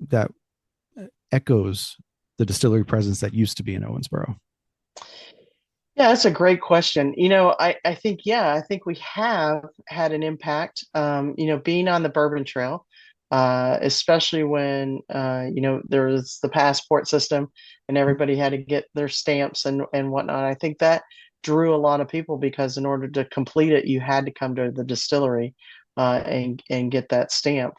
that echoes the distillery presence that used to be in Owensboro? Yeah, that's a great question. I think, yeah, I think we have had an impact, being on the Bourbon Trail, especially when, there was the passport system and everybody had to get their stamps and whatnot. I think that drew a lot of people because in order to complete it, you had to come to the distillery, and get that stamp.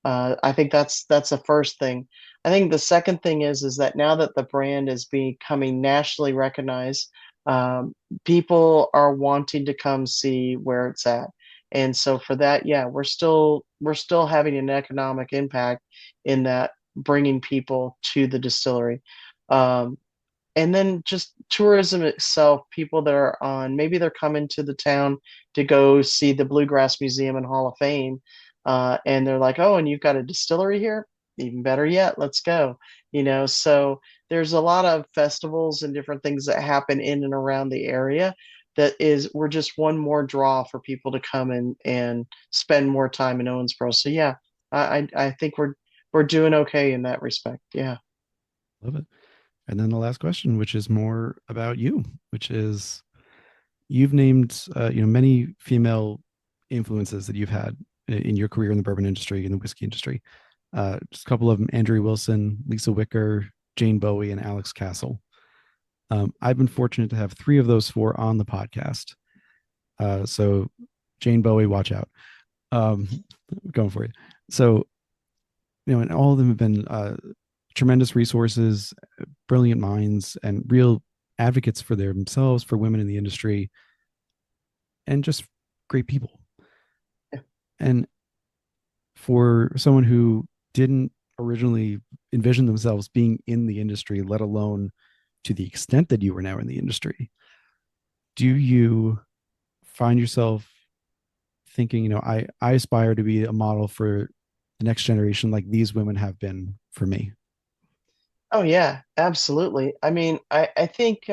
I think that's the first thing. I think the second thing is that now that the brand is becoming nationally recognized, um, people are wanting to come see where it's at. And so for that, yeah, we're still having an economic impact in that, bringing people to the distillery. Um, and then just tourism itself, people that are on, maybe they're coming to the town to go see the Bluegrass Museum and Hall of Fame, and they're like, oh, and you've got a distillery here, even better yet, let's go. So there's a lot of festivals and different things that happen in and around the area, that is, we're just one more draw for people to come and spend more time in Owensboro. So yeah, I think we're doing okay in that respect. Yeah. Love it. And then the last question, which is more about you, which is you've named many female influences that you've had in your career in the bourbon industry, in the whiskey industry. Just a couple of them: Andrea Wilson, Lisa Wicker, Jane Bowie, and Alex Castle. I've been fortunate to have three of those four on the podcast. So Jane Bowie, watch out. Um, going for it. So and all of them have been tremendous resources, brilliant minds, and real advocates for themselves, for women in the industry, and just great people. And for someone who didn't originally envision themselves being in the industry, let alone to the extent that you are now in the industry, do you find yourself thinking, I aspire to be a model for the next generation like these women have been for me? Oh yeah, absolutely. I mean, I think,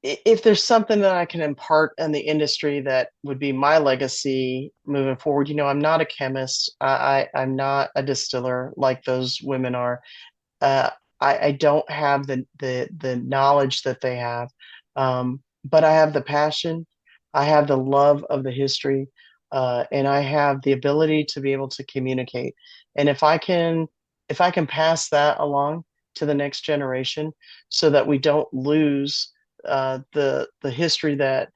if there's something that I can impart in the industry that would be my legacy moving forward, I'm not a chemist. I'm not a distiller like those women are. Uh, I don't have the knowledge that they have, but I have the passion. I have the love of the history, and I have the ability to be able to communicate. And if I can pass that along to the next generation, so that we don't lose, the history that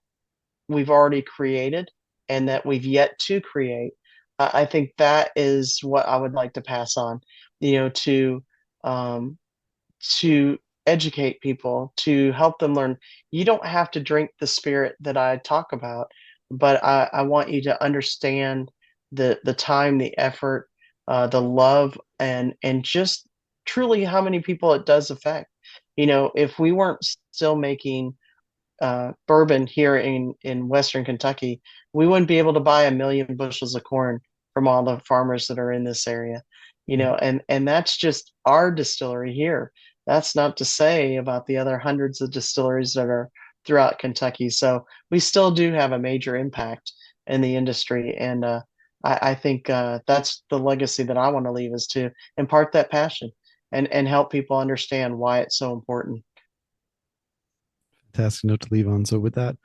we've already created and that we've yet to create. I think that is what I would like to pass on, you know, to um, to educate people, to help them learn. You don't have to drink the spirit that I talk about, but I want you to understand the time, the effort, the love, and just truly how many people it does affect. If we weren't still making bourbon here in Western Kentucky, we wouldn't be able to buy 1 million bushels of corn from all the farmers that are in this area. And that's just our distillery here. That's not to say about the other hundreds of distilleries that are throughout Kentucky. So we still do have a major impact in the industry, and I think that's the legacy that I want to leave, is to impart that passion and help people understand why it's so important. Fantastic note to leave on. So with that,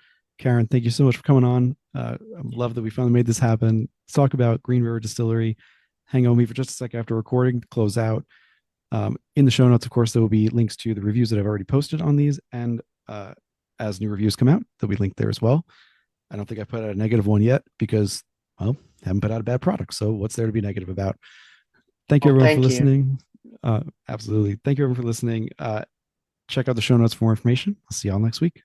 Caryn, thank you so much for coming on. I love that we finally made this happen. Let's talk about Green River Distillery. Hang on with me for just a sec after recording to close out. In the show notes, of course, there will be links to the reviews that I've already posted on these, and as new reviews come out, they'll be linked there as well. I don't think I put out a negative one yet because, well, haven't put out a bad product. So what's there to be negative about? Thank you Well, everyone for thank you. listening. Absolutely. Thank you everyone for listening. Check out the show notes for more information. I'll see y'all next week.